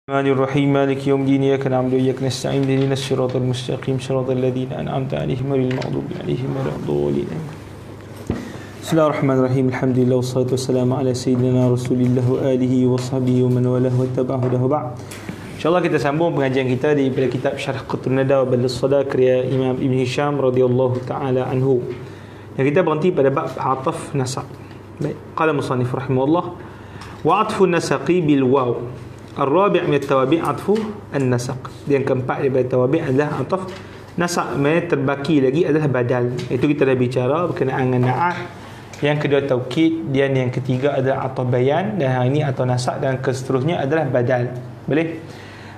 الرحمن الرحيم مالك يوم الدين إياك نعبد وإياك نستعين اهدنا الصراط المستقيم صراط الذين أنعمت عليهم غير المغضوب عليهم ولا الضالين. بسم الله الرحمن الرحيم الحمد لله والصلاة والسلام على سيدنا رسول الله وآله وصحبه ومن والاه واتبع هداه بعد. InsyaAllah kita sambung pengajian kita daripada kitab Syarh Qatrun Nada wa Balagh Sada karya Imam Ibn Hisham radhiyallahu ta'ala anhu. Yang kita berhenti pada bab ataf nasaq. Baik, qala musannif rahimahullah wa atfu nasaqi bil waw. Ar-rabi' min at-tawabi' atfu an-nasaq. Yang keempat daripada tawabi' adalah ataf nasaq. Maksudnya terbaki lagi adalah badal. Itu kita dah bicara berkenaan dengan na'at. Yang kedua taukid, dan yang ketiga adalah ataf bayan, dan hari ini ataf nasaq, dan seterusnya adalah badal. Boleh?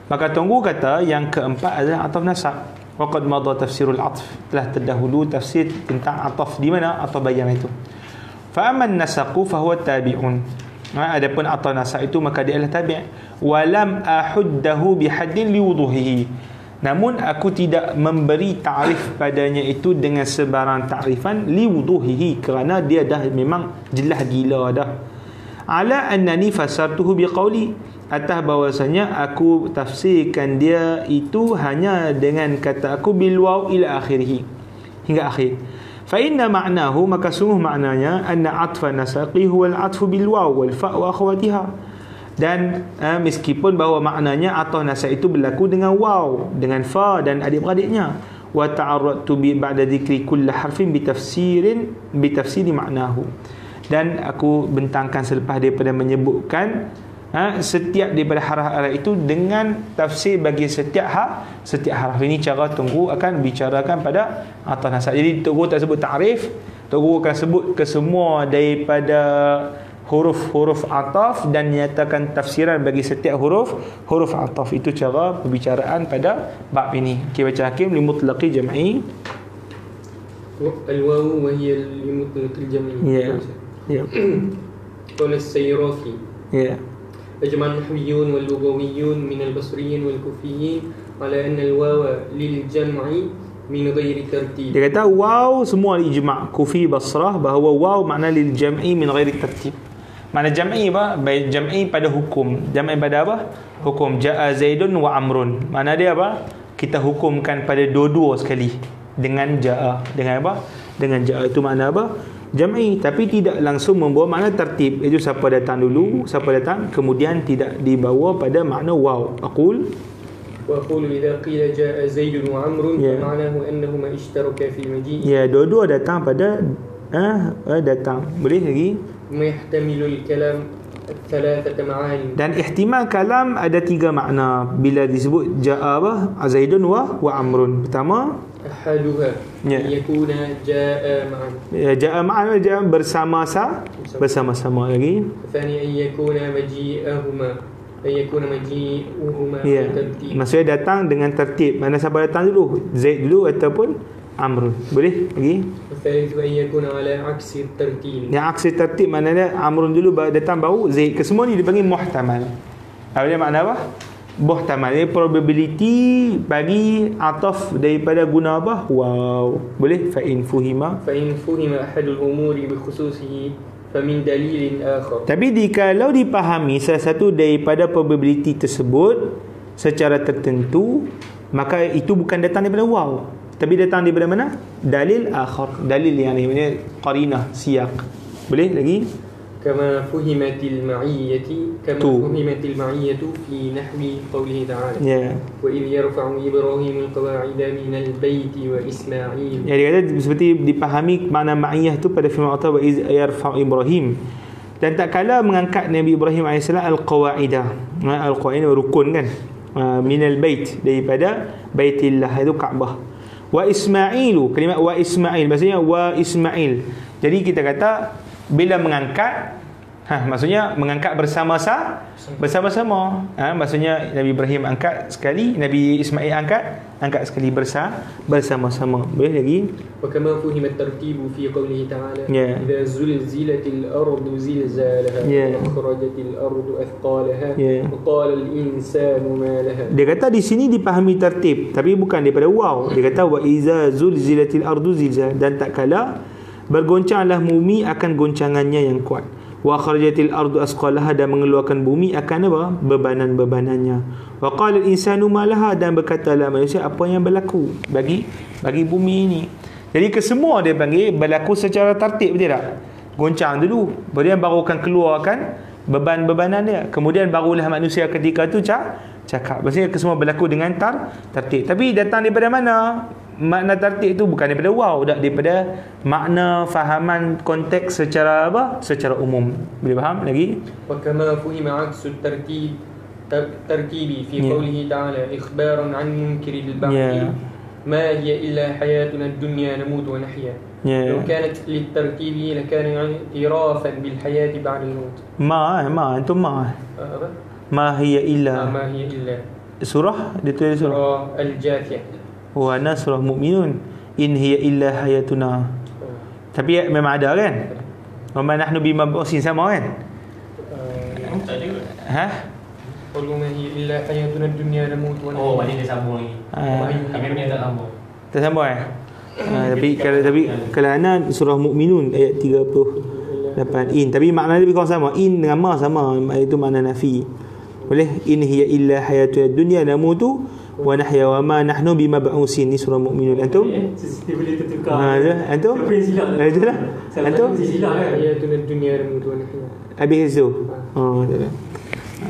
Maka tunggu kata yang keempat adalah ataf nasaq. Waqad madha tafsirul atf. Telah terdahulu tafsir tentang ataf di mana ataf bayan itu. Fa amma an-nasaqu fa huwa tabi'un. Adapun ataf nasaq itu maka dia adalah tabi'. Walam ahuddahu bihaddin liwuduhihi. Namun aku tidak memberi ta'rif padanya itu dengan sebarang ta'rifan liwuduhihi, kerana dia dah memang jelas gila dah. Ala annani fasartuhu biqauli, atas bahwasanya aku tafsirkan dia itu hanya dengan kata aku bil waw ila akhirih, hingga akhir. Fa inna ma'nahu, maka sungguh maknanya anna atfa nasaqi huwa al-atfu bil waw wal fa wa akhwatiha. Dan meskipun bahawa maknanya ataf nasaq itu berlaku dengan waw, dengan fa dan adik-beradiknya. Wa ta'arradtu bi ba'da dhikri kulli harfin bi tafsiri ma'nahu. Dan aku bentangkan selepas daripada menyebutkan setiap daripada haraf-haraf itu dengan tafsir bagi setiap haraf. Ini cara Tunggu akan bicarakan pada ataf nasaq. Jadi Tunggu tak sebut ta'rif, Tunggu akan sebut ke semua daripada huruf-huruf ataf dan nyatakan tafsiran bagi setiap huruf ataf. Itu cara pembicaraan pada bab ini. Okey, baca Hakim li mutlaqi jam'i. Al-wawu wa hiya li mutlaqi jam'i. Ya. Ya. Qala as-Sayrafi. Ya. أجمع النحويون واللغويون من البصريين والكوفيين على أن الواو للجمع من غير ترتيب. Dia kata waw semua ijma' Kufi Basrah bahawa waw makna lil jam'i min ghairi tertib. Makna jam'i apa? Baik jam'i pada hukum. Jam'i pada apa? Hukum. Ja'a Zaidun wa Amrun. Makna dia apa? Kita hukumkan pada dua-dua sekali dengan ja'a. Dengan apa? Dengan ja'a. Itu makna apa? Jam'i, tapi tidak langsung membawa makna tertib. Itu siapa datang dulu, siapa datang, kemudian tidak dibawa pada makna waw. Aqul wa aqulu idza qila jaa Zaidun wa Amrun ma'nahu annahuma ishtaraka fi maji'i. Ya, dua-dua datang pada datang. Boleh lagi? Muhtamilul kalam thalathata ma'ani. Dan ihtimal kalam ada tiga makna bila disebut jaa apa? Zaidun wa Amrun. Pertama, ahaduha yakuna jaa ma'an. Ya, jaa ma'an jaa bersama-sama lagi. Thani an yakuna maji'ahuma, ayakuna maji'uhuma tertib. Maksudnya datang dengan tertib. Mana siapa datang dulu? Zaid dulu ataupun Amrun. Boleh lagi? Thalithu an yakuna ala aksi tertib. Yang aksi tertib maknanya Amrun dulu datang baru Zaid. Kesemua ni dipanggil muhtamal. Apa dia makna apa? Muhtamal. Ini probability bagi ataf daripada guna apa? Wow. Boleh? Fa in fuhima ahadul umuri bi khususihi fa min dalilin akhar. Tapi kalau dipahami salah satu daripada probability tersebut secara tertentu, maka itu bukan datang daripada waw, tapi datang daripada mana? Dalil akhar. Dalil yang ni, qarinah, siyak. Boleh lagi? كما فهمت المعية في نحو قوله تعالى وإذ يرفع إبراهيم القواعد من البيت وإسماعيل. Dia kata seperti dipahami makna ma'iyah tu pada firman Allah wa iz yarfa'u Ibrahim, dan tak kala mengangkat Nabi Ibrahim AS al-qawaidah. Al-qawaidah rukun kan, minal bait, daripada baitillah itu Kaabah. Wa Ismailu, kalimat wa Ismail maksudnya wa Ismail. Jadi kita kata bila mengangkat, maksudnya mengangkat bersama-sama. Maksudnya Nabi Ibrahim angkat sekali, Nabi Ismail angkat sekali bersama-sama. Boleh lagi? Wa kama fuhima at-tartibu fi qawlihi ta'ala idza zulzilatil ardu zilzalaha wa akhrajatil ardu athqalaha wa qala al-insanu ma laha. Dia kata di sini dipahami tertib, tapi bukan daripada waw. Dia kata wa idza zulzilatil ardu zilzalaha, dan tak kala bergoncanglah bumi akan goncangannya yang kuat. wa kharajatil ardu asqalaha, dan mengeluarkan bumi akan apa? Bebanan-bebanannya. Wa qala al-insanu ma laha, dan berkatalah manusia, apa yang berlaku bagi bumi ini. Jadi kesemua dia panggil berlaku secara tertib, betul tak? Goncang dulu, kemudian baru akan keluarkan beban-bebanan dia. Kemudian barulah manusia ketika tu cakap. Maksudnya kesemua berlaku dengan tertib. Tapi datang daripada mana? Makna tertib tu bukan daripada wow, dak daripada makna fahaman konteks secara apa? Secara umum. Boleh faham lagi? Wa kama fuhima 'aksu tartibi fi qawlihi ta'ala ikhbaran 'an munkiril ba'thi ما هي إلا حياتنا الدنيا نموت ونحيا. لو كانت للترتيب لكان اعترافا بالحياة بعد الموت. ما أنتم ما هي إلا سورة ditulis surah Al-Jathiyah. Wa nasrah mu'minun in hiya illa hayatuna. Tapi memang ada kan? Wa ma nahnu bimab'usin sama kan? Qul ma hiya illa hayatuna dunya namut wa nahya. Maknanya dia sambung lagi. Kami punya tak sambung. Tak sambung tapi kalau ana surah Mukminun ayat 38 in, tapi makna dia lebih kurang sama. In dengan ma sama, itu makna nafi. Boleh? In hiya illa hayatuna dunya namutu wa nahya wa ma nahnu bimab'usin. Ni surah Mukminun. Antum? Boleh tertukar. Antum? Itulah. Antum? Hayatuna dunya namutu wa nahya. Habis tu. Oh, tak ada.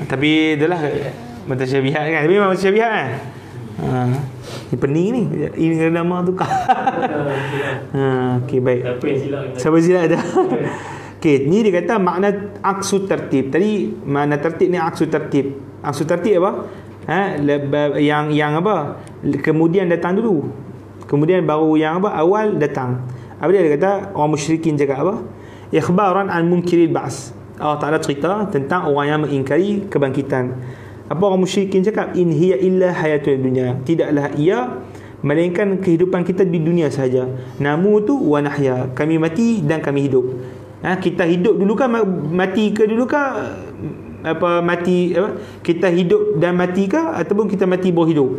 Tapi itulah mutasyabihat kan. Tapi memang mutasyabihat kan. Ni pening ni. Ini nama tu. Okey, baik. Siapa silap dah. Okey, ni dia kata makna aksu tertib. Tadi makna tertib ni aksu tertib. Aksu tertib apa? Yang apa? Kemudian datang dulu. Kemudian baru yang apa? Awal datang. Apa dia kata? Orang musyrikin cakap apa? Ikhbaran an munkiril ba's. Allah Ta'ala cerita tentang orang yang mengingkari kebangkitan. Apa orang musyrikin cakap? In hiya illa hayatul dunya. Tidaklah ia melainkan kehidupan kita di dunia sahaja. Namutu wa nahya. Kami mati dan kami hidup. Kita hidup dulu kan, mati ke dulu kan? Kita hidup dan mati ke, ataupun kita mati baru hidup?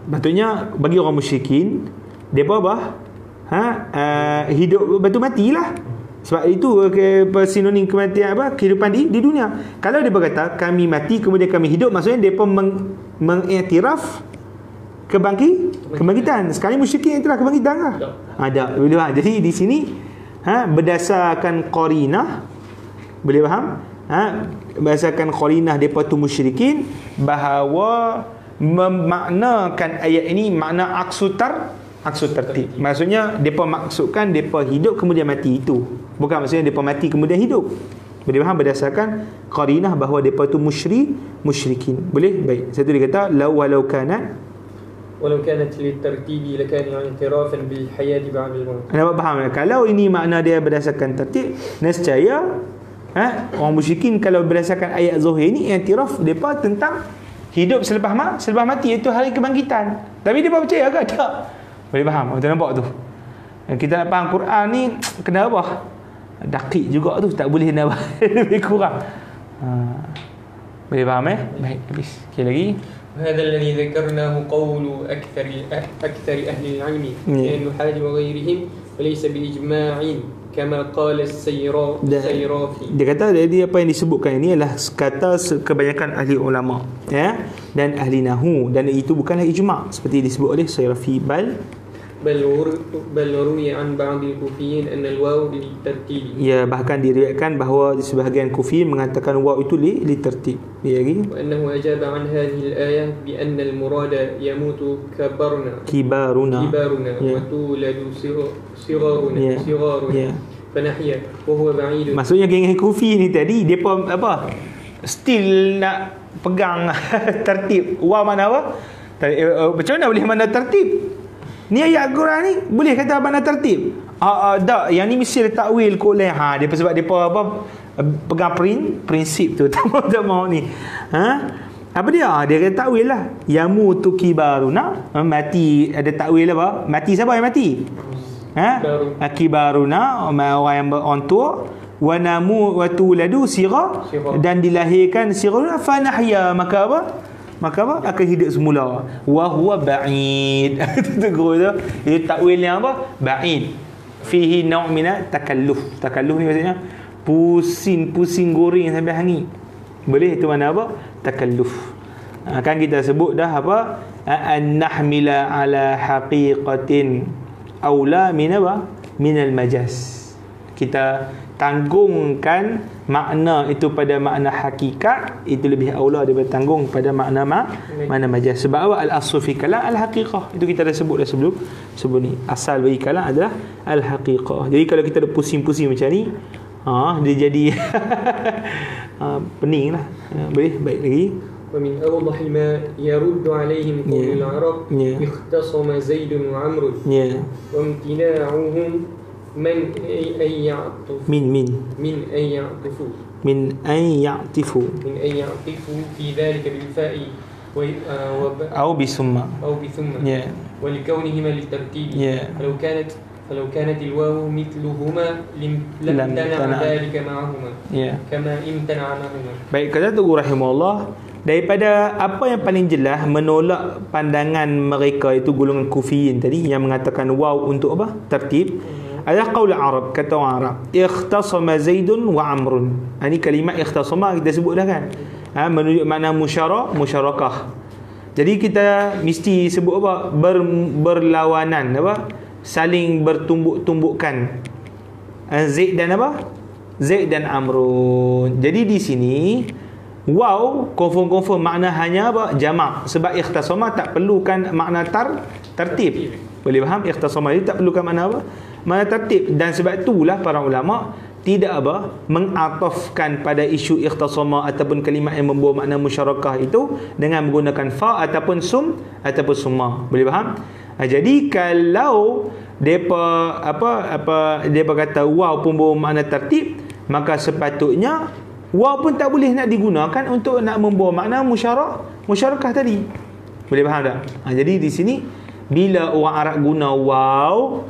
Patutnya bagi orang musyrikin, depa apa? Hidup betul matilah. Sebab itu sinonim kematian apa? Kehidupan di dunia. Kalau dia berkata kami mati kemudian kami hidup, maksudnya depa mengiktiraf kebangkitan. Sekali musyrikin iktiraf kebangkitan lah. Ada. Boleh faham? Jadi di sini berdasarkan qarinah, boleh faham? Berdasarkan qarinah depa tu musyrikin, bahawa memaknakan ayat ini makna aksu tertib. Maksudnya depa maksudkan depa hidup kemudian mati, itu bukan maksudnya depa mati kemudian hidup. Boleh faham? Berdasarkan qarinah bahawa depa tu musyrikin. Boleh? Baik. Satu dia kata walau kanat litartibi lakana i'tirafan bil hayati ba'da al-maut. Nampak faham? Kalau ini makna dia berdasarkan tertib, nescaya orang musyrikin kalau berdasarkan ayat zahir ini i'tiraf depa tentang hidup selepas mati, iaitu hari kebangkitan. Tapi depa percaya ke tak? Boleh faham? Kita nampak tu. Kita nak faham Quran ni kena apa? Dakik juga tu, tak boleh nak lebih kurang. Boleh faham Baik, habis. Okey lagi. هذا الذي ذكرناه قول أكثر أهل العلم من النحاة وغيرهم وليس بإجماع كما قال السيرافي. Dia kata jadi apa yang disebutkan ini adalah kata kebanyakan ahli ulama, dan ahli nahu, dan itu bukanlah ijma' seperti disebut oleh Sayrafi. بل روي عن بعض الكوفيين أن الواو للترتيب. Ya, bahkan diriwayatkan bahawa sebahagian kufi mengatakan waw itu litertib. Ya lagi. وأنه أجاب عن هذه الآية بأن المراد يموت كبارنا وتولد صغارنا فنحيا وهو بعيد. Maksudnya geng kufi ni tadi depa apa? Still nak pegang tertib. Waw mana apa? Macam mana boleh mana tertib? Ni ayat Al-Quran ni boleh kata mana tertib? Tak, yang ni mesti ada takwil kot lah. Dia sebab depa apa pegang prinsip tu. Tak mau ni. Apa dia? Dia kata takwil lah. Yamutu kibaruna, mati. Ada takwil apa? Mati siapa yang mati? Kibaruna, orang yang orang tua. Wa namu wa tuladu sira, dan dilahirkan siruna fa nahya, maka apa? Akan hidup semula. Wa huwa ba'id. Itu guru tu. Itu takwil yang apa? Ba'id. fihi nau' min takalluf. Takalluf ni maksudnya pusing goreng sampai hangit. Boleh, itu mana apa? Takalluf. Kan kita sebut dah apa? An nahmila ala haqiqatin aula min apa? Minal majaz. Kita tanggungkan makna itu pada makna hakikat, itu lebih aula daripada tanggung pada makna mana majaz. Sebab apa? Al-aslu fi kalam al-haqiqah. Itu kita dah sebut dah sebelum ni. Asal bagi kalam adalah al-haqiqah. Jadi kalau kita dah pusing-pusing macam ni, dia jadi pening lah. Boleh, baik lagi. ومن أوضح ما يرد عليهم قول العرب اختصم زيد وعمر وامتناعهم من أن يعطفوا من أن يعطفوا في ذلك بالفاء أو بثم ولكونهما للترتيب فلو كانت الواو مثلهما لم تمنع ذلك معهما كما امتنع معهما. Baik, kata Tugu rahimahullah, daripada apa yang paling jelas menolak pandangan mereka itu golongan kufiyin tadi yang mengatakan waw untuk apa? Tertib. Ada qaul Arab, kata orang Arab, ikhtasama Zaidun wa Amrun. Ini kalimat ikhtasama kita sebut dah kan. Menunjuk makna musyarakah. Jadi kita mesti sebut apa? Berlawanan apa? Saling bertumbuk-tumbukan. Zaid dan apa? Zaid dan Amrun. Jadi di sini wow confirm makna hanya apa? Jamak. Sebab ikhtasama tak perlukan makna tertib. Boleh faham? Ikhtasama ini tak perlukan makna apa? Makna tertib. Dan sebab itulah para ulama tidak apa? Mengatafkan pada isu ikhtasama ataupun kalimat yang membawa makna musyarakah itu dengan menggunakan fa ataupun summa. Boleh faham? Jadi kalau depa depa kata waw pun bawa makna tertib, maka sepatutnya waw pun tak boleh nak digunakan untuk nak membawa makna musyarakah tadi. Boleh faham tak? Jadi di sini bila orang Arab guna waw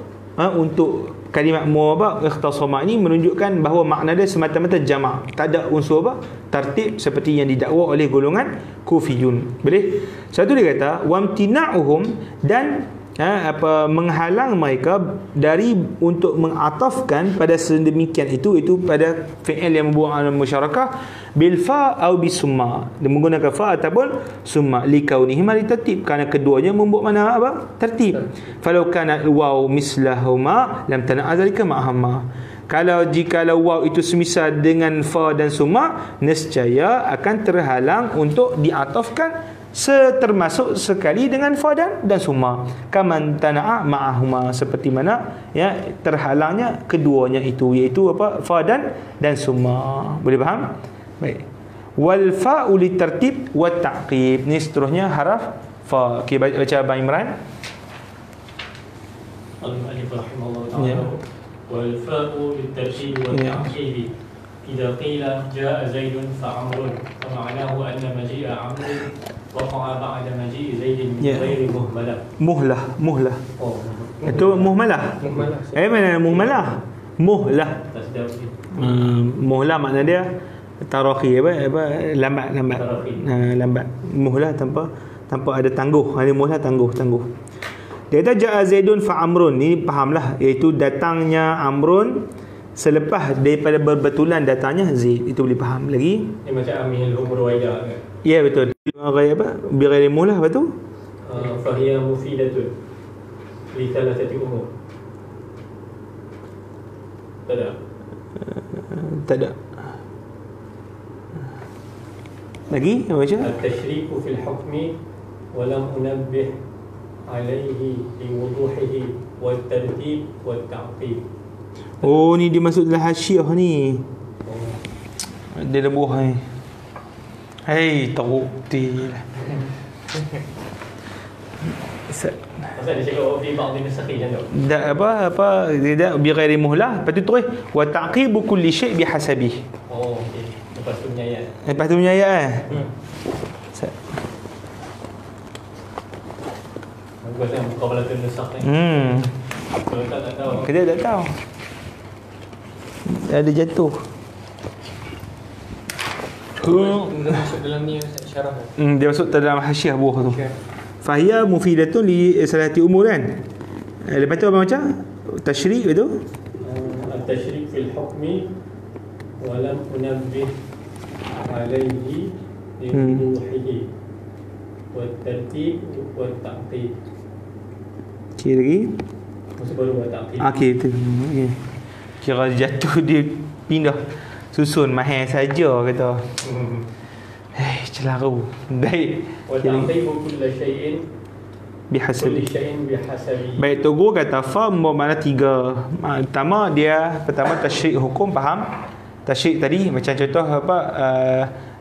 untuk kalimat ikhtasama ini menunjukkan bahawa makna dia semata-mata jamak, tak ada unsur tertib seperti yang didakwa oleh golongan kufiyun. Boleh? Satu dia kata wamtina'uhum, dan menghalang mereka dari untuk mengatafkan pada sedemikian itu pada fi'il yang membawa makna musyarakah bil fa atau bis summa, menggunakan fa ataupun summa likaunihima tertib, kerana keduanya membawa makna apa? Tertib. Falau kana waw mislahuma lam tana'a zalika ma'ahma. Jikalau waw itu semisal dengan fa dan summa, nescaya akan terhalang untuk diatafkan termasuk sekali dengan fa dan summa. Kaman tana'a ma'ahuma, seperti mana ya terhalangnya keduanya itu, iaitu apa? Fa dan summa. Boleh faham? Baik. Wal fa'u litartib wa ta'qib. Ni seterusnya haraf fa. Okey, baca Abang Imran. Al-Mu'allif rahimahullah ta'ala. Wal fa'u litartib wa ta'qib. إذا قيل جاء زيد فعمر فمعناه أن مجيء عمرو وقع بعد مجيء زيد من غير مهلة. Itu muhmalah. Mana muhmalah? Muhlah. Muhlah makna dia tarakhi, lambat. Lambat. Muhlah tanpa ada tangguh. Ada muhlah tangguh. Dia kata ja'a Zaidun fa Amrun. Ini fahamlah, iaitu datangnya Amrun selepas daripada berbetulan datangnya Zaid. Itu boleh faham lagi. Ini macam amihil umur waidah kan? Ya, betul. Bi ghairi mulah, apa tu? Fahiya mufidatun li thalathati umur. Tak ada. Lagi apa baca? At-tashriku fil hukmi wa lam unabbih alayhi li wuduhihi wa at-tartib wa at-ta'qib. Oh, ni dia masuk dalam hasyiah ni. Dia dah buah ni. Hei, terukti lah. Pasal dia cakap fi ba'd an-nasakhi macam tu. Tak apa dia bi ghairi muhlah, lepas tu terus wa taqibu kulli syai' bihasabihi. Oh, okey. Lepas tu menyayat. Bagus kan muqabalatun nusakh ni. Kalau tak tahu. Kita tak tahu. Ada jatuh. Dia masuk dalam ni syarah. Dia masuk dalam hasyiah buah tu. Fahiya mufidatun li salati umur kan. Lepas tu apa macam? Tashrik itu التشريك في الحكم ولم أنبه عليه لوضوحه والترتيب والتعقيب. Kira lagi. Masih baru buat ta'qib. Okey betul. Okay. Kira jatuh dia pindah susun mahir saja kata. Celaru. Baik. وتعقيب كل شيء Bihasabi. كل شيء بحسبه. Baik, tu guru kata fa bermakna tiga. Pertama tasyrik hukum, faham? Tasyrik tadi macam contoh apa,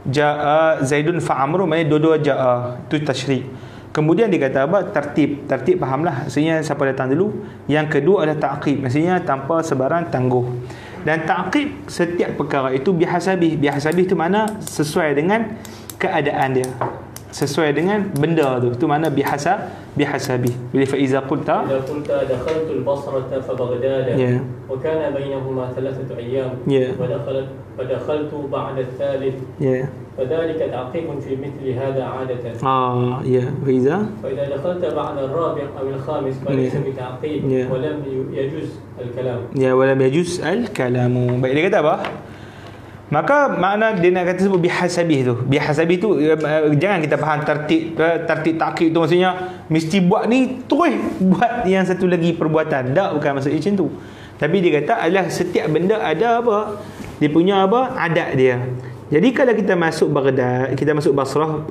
jaa Zaidun fa Amrun, maknanya dua-dua jaa, tu tasyrik. Kemudian dia kata apa? Tertib. Tertib fahamlah. Maksudnya siapa datang dulu. Yang kedua adalah ta'qib. Maksudnya tanpa sebarang tangguh. Dan ta'qib setiap perkara itu bihasabi. Bihasabi itu makna sesuai dengan keadaan dia. Sesuai dengan benda tu. Itu makna bihasabi. Bila faiza qulta إذا قلت دخلت البصرة فبغداد وكان بينهما 3 أيام ودخلت بعد الثالث فذلك تعقيب في مثل هذا عادة. فإذا دخلت بعد الرابع أو الخامس فليس بتعقيب ولم يجوز الكلام. ولم يجوز الكلام. Baik, dia kata apa? Maka makna dia nak kata sebut bihasabih tu. Bihasabih tu jangan kita faham tertib ta'qib tu maksudnya mesti buat ni terus buat yang satu lagi perbuatan. Tak, bukan maksud macam tu. Tapi dia kata adalah setiap benda ada apa? Dia punya apa? Adat dia. Jadi kalau kita masuk Baghdad, kita masuk Basrah,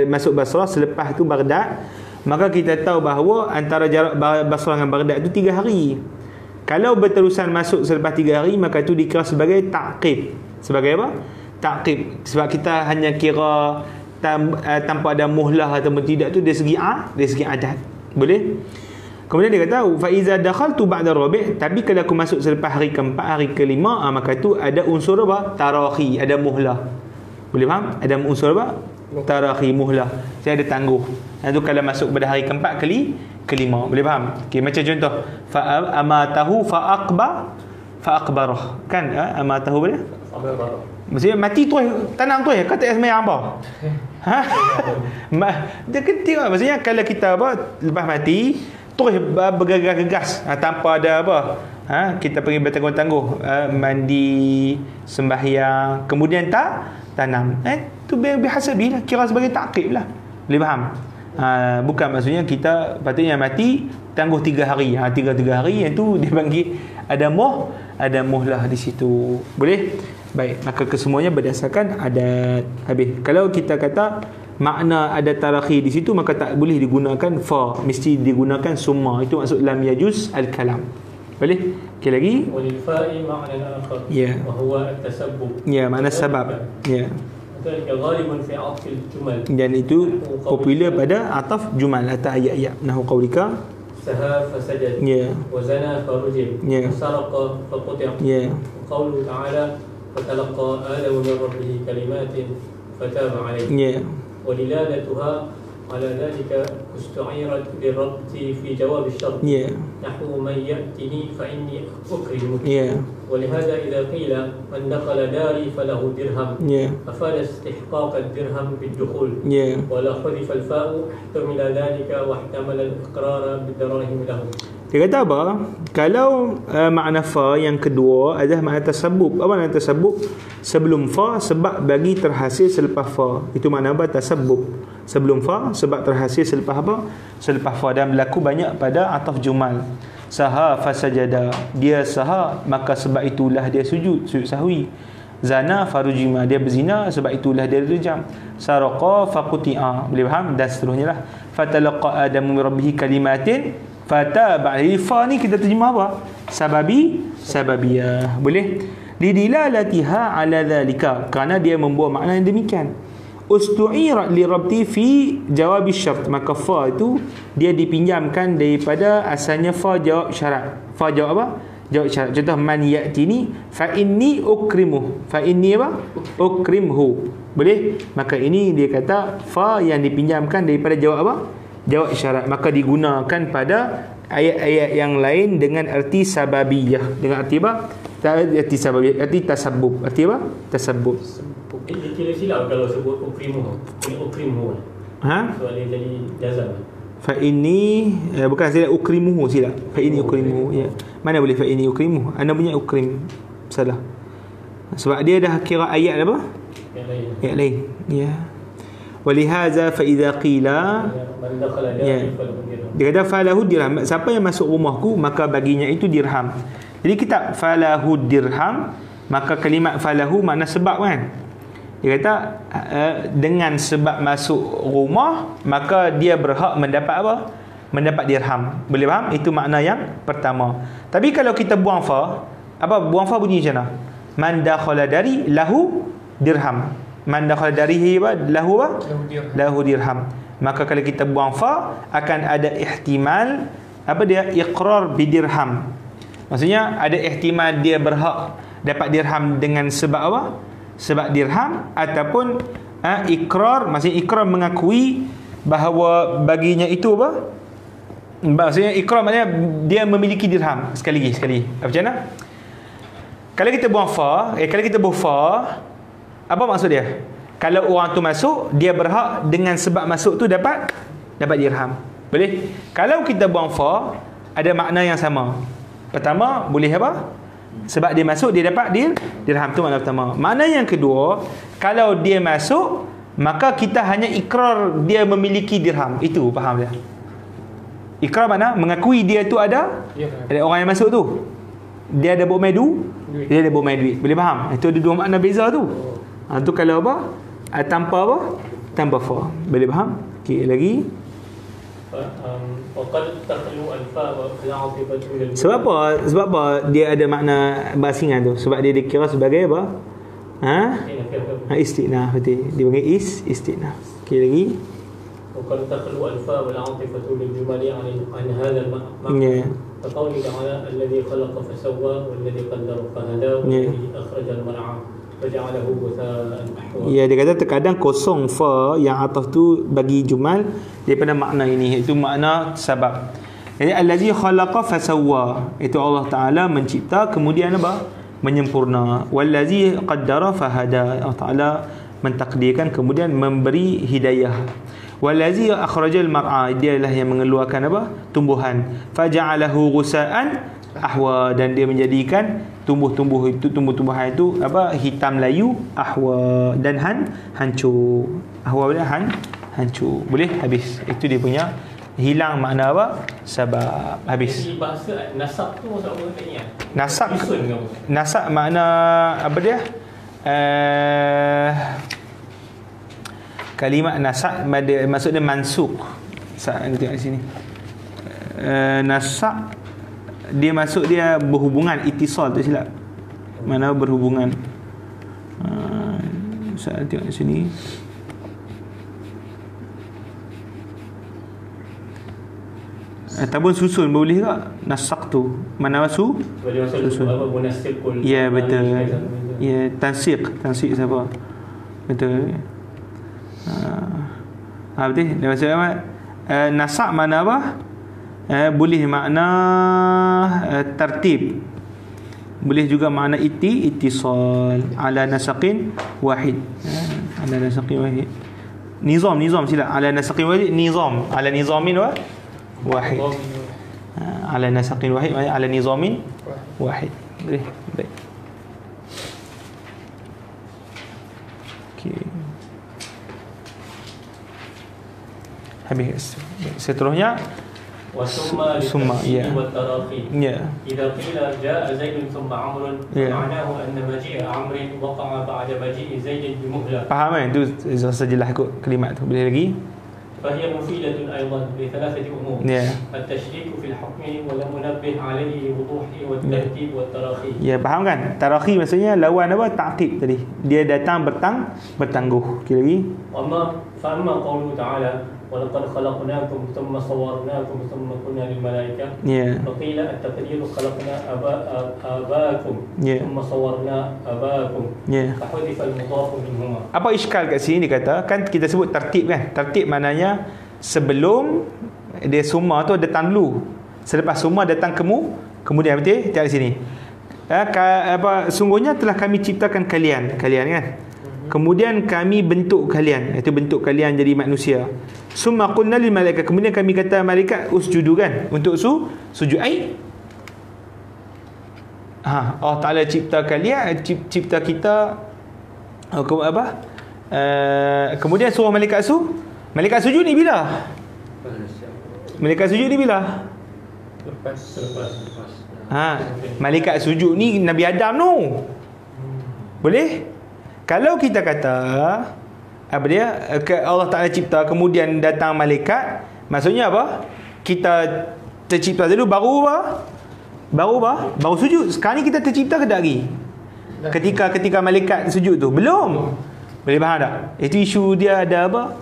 masuk Basrah selepas tu Baghdad, maka kita tahu bahawa antara jarak Basrah dengan Baghdad tu 3 hari. Kalau berterusan masuk selepas 3 hari, maka itu dikira sebagai ta'qib. Sebagai apa? Ta'qib. Sebab kita hanya kira tanpa ada muhlah atau tidak tu dari segi adat. Boleh? Kemudian dia kata fa iza dakhaltu ba'da rabi', tapi kalau aku masuk selepas hari keempat, hari kelima, maka tu ada unsur apa? Tarakhi, ada muhlah. Boleh faham? Ada unsur apa? Tarakhi, muhlah. Saya ada tangguh. Itu kalau masuk pada hari keempat, kelima. Boleh faham? Okey, macam contoh fa amatahu fa aqbarah. Kan? Amatahu boleh? Maksudnya mati tu tanam tu kata semayang apa? Dia ketika maksudnya kalau kita apa lepas mati terus bergegas-gegas tanpa ada apa, kita pergi bertangguh-tangguh, mandi, sembahyang, kemudian tanam, tu bihasabi lah, kira sebagai ta'qib lah. Boleh faham? Bukan maksudnya kita patutnya mati tangguh 3 hari. 3 hari yang tu dia panggil ada muhlah di situ. Boleh? Baik, maka kesemuanya berdasarkan adat. Habis. Kalau kita kata makna ada tarakhi di situ, maka tak boleh digunakan fa, mesti digunakan summa. Itu maksud lam yajuz al-kalam. Boleh? Okey lagi. Walil fa'i ma'na akhar. Wa huwa at-tasabbub. Makna sebab. Dan itu popular pada ataf jumal atau ayat-ayat. Nahu qaulika saha fasajad wa zana farujim saraqa faquti'a. Qaulu ta'ala fatalaqa adamu min rabbih kalimatin fataba alayhi. Wa dilalatuha على ذلك استعيرت بالربط في جواب الشرط نحو من يأتني فإني أكرمه. ولهذا إذا قيل من دخل داري فله درهم أفاد استحقاق الدرهم بالدخول ولا حذف الفاء احتمل ذلك واحتمل الإقرار بالدراهم له. Dia kata apa? Kalau makna fa yang kedua adalah makna tasabbub. Apa makna tasabbub? Sebelum fa sebab bagi terhasil selepas fa. Itu makna apa? Tasabbub. Sebelum fa sebab terhasil selepas apa? Selepas fa. Dan berlaku banyak pada ataf jumal. Saha fasajada, dia saha maka sebab itulah dia sujud sahwi. Zana farujima, dia berzina sebab itulah dia rejam. Saraqa faquti'a, boleh faham? Dan seterusnya lah. Fatalaqa adamu min rabbih kalimatin fataba alaihi. Fa ni kita terjemah apa? Sababiyah. Boleh? Lidilalatiha ala dhalika, kerana dia membawa makna yang demikian. Ustu'irat li rabti fi jawab syarat, maka fa itu dia dipinjamkan daripada asalnya fa jawab syarat. Fa jawab apa? Jawab syarat. Contoh man ya'tini fa inni ukrimuh. Fa inni apa? Ukrimhu. Boleh? Maka ini dia kata fa yang dipinjamkan daripada jawab apa? Jawab syarat. Maka digunakan pada ayat-ayat yang lain dengan arti sababiyah. Dengan arti apa? Arti sababiyah, arti tasabbub. Arti apa? Tasabbub. Dia kira silap kalau sebut ukrimuh. Ini ukrimuh. So dia jadi jazam. Fa inni bukan saya ukrimuhu silap. Fa inni ukrimuhu. Ya. Mana boleh fa inni ukrimuhu? Ana punya ukrim. Salah. Sebab dia dah kira ayat apa? Ayat lain. Ya. Walihaza fa idza qila man dakhala dari falahu dirham. dia kata falahu dirham. Siapa yang masuk rumahku maka baginya itu dirham. Jadi kitab falahu dirham, maka kalimat falahu makna sebab kan. Dia kata dengan sebab masuk rumah maka dia berhak mendapat apa? Mendapat dirham. Boleh faham? Itu makna yang pertama. Tapi kalau kita buang fa, apa buang fa bunyi macam mana? Man dakhala dari lahu dirham. Man dakhala darihi lahu apa? Lahu dirham. Maka kalau kita buang fa akan ada ihtimal apa dia? Iqrar bidirham. Maksudnya ada ihtimal dia berhak dapat dirham dengan sebab apa? Sebab dirham, ataupun ikrar, maksudnya ikrar mengakui bahawa baginya itu apa? Maksudnya ikrar maknanya dia memiliki dirham. Sekali lagi. Apa macam mana? Kalau kita buang fa, kalau kita buang fa, apa maksud dia? Kalau orang tu masuk, dia berhak dengan sebab masuk tu dapat dirham. Boleh? Kalau kita buang fa, ada makna yang sama. Pertama, boleh apa? Sebab dia masuk, dia dapat dirham. Tu makna pertama. Makna yang kedua, kalau dia masuk, maka kita hanya ikrar dia memiliki dirham. Itu faham dia? Ikrar mana? Mengakui dia tu ada orang yang masuk tu. Dia ada bawa duit. Dia ada bawa duit. Boleh faham? Itu ada dua makna beza tu. Tu kalau apa? Tanpa apa? Tanpa fa. Boleh faham? Okey, lagi. Sebab apa dia ada makna basingan tu? Sebab dia dikira sebagai apa? Istinaf. Betul. Dia panggil istinaf. Okey, lagi. وقد تخلو الفاء والعاطفة للجمال عن هذا المعنى فقوله تعالى الذي خلق فسوى والذي قدر فهدى والذي أخرج المرعى فجعله غثاء أحوى. Ya, dia kata terkadang kosong fa yang ataf tu bagi jumal daripada makna ini, iaitu makna sebab. Jadi allazi khalaqa fasawwa, itu Allah Taala mencipta kemudian apa? Menyempurna. Wallazi qaddara fahada, Allah Taala mentakdirkan kemudian memberi hidayah. Wallazi akhrajal mar'a, dialah yang mengeluarkan apa? Tumbuhan. Faja'alahu ghusaan ahwa, dan dia menjadikan tumbuh-tumbuhan itu apa? Hitam layu, ahwa, dan hancur. Ahwa bila hancur. Boleh habis. Itu dia punya hilang makna apa? Sebab habis. Jadi bahasa nasab tu maksud apa tadi? Nasab makna apa dia? Kalimat nasab maksudnya mansuk. Saya tengok di sini. Nasab dia masuk dia berhubungan, ittisal tu silap. Mana berhubungan. Saya tengok di sini. Ataupun susun boleh tak? Nasak tu. Mana susun? Ya, betul. Ya, tansik siapa? Betul. Betul. Dia maksud apa? Nasak mana apa? Boleh makna tertib. Boleh juga makna ittisal ala nasaqin wahid. Ala nasaqin wahid. Nizam sila. Ala nasaqin wahid, nizam. Ala nizamin wahid. Ala nasaqin wahid, ala nizamin wahid. Boleh. Baik. Okey. Habis. Seterusnya summa ya. Ya. إذا قيل جاء زيد ثم عمرو معناه أن مجيء عمرو وقع بعد مجيء زيد بمهلة. Faham kan? Itu sajalah ikut kalimat tu. Boleh lagi? فهي مفيدة أيضا لثلاثة أمور. التشريك في الحكم والمنبه عليه لوضوحه والترتيب والتراخي. Ya, faham kan? Tarakhi maksudnya lawan apa? Ta'qib tadi. Dia datang bertangguh. Okey lagi. فأما قوله تعالى ولقد خلقناكم ثم صورناكم ثم قلنا للملائكة فقيل التقدير خلقنا آباءكم ثم صورنا آباءكم فحذف المضاف منهما. Apa iskal kat sini dia kata, kan kita sebut tertib kan? Tertib maknanya sebelum dia summa tu datang dulu. Selepas summa datang kemudian betul? Tengok di sini. Sungguhnya telah kami ciptakan kalian kan? kemudian kami bentuk kalian, iaitu bentuk kalian jadi manusia. Summa qulna lil malaikat, kemudian kami kata malaikat usjudu kan, untuk sujud. Allah Ta'ala cipta kalian, cipta kita kemudian suruh malaikat sujud ni bila? Malaikat sujud ni bila? Lepas. Malaikat sujud ni Nabi Adam tu. Boleh? Kalau kita kata Allah Ta'ala cipta kemudian datang malaikat, maksudnya apa? Kita tercipta dulu baru sujud. Sekarang ni kita tercipta ke tak lagi? Ketika malaikat sujud tu belum. Boleh faham tak? Itu isu dia ada apa?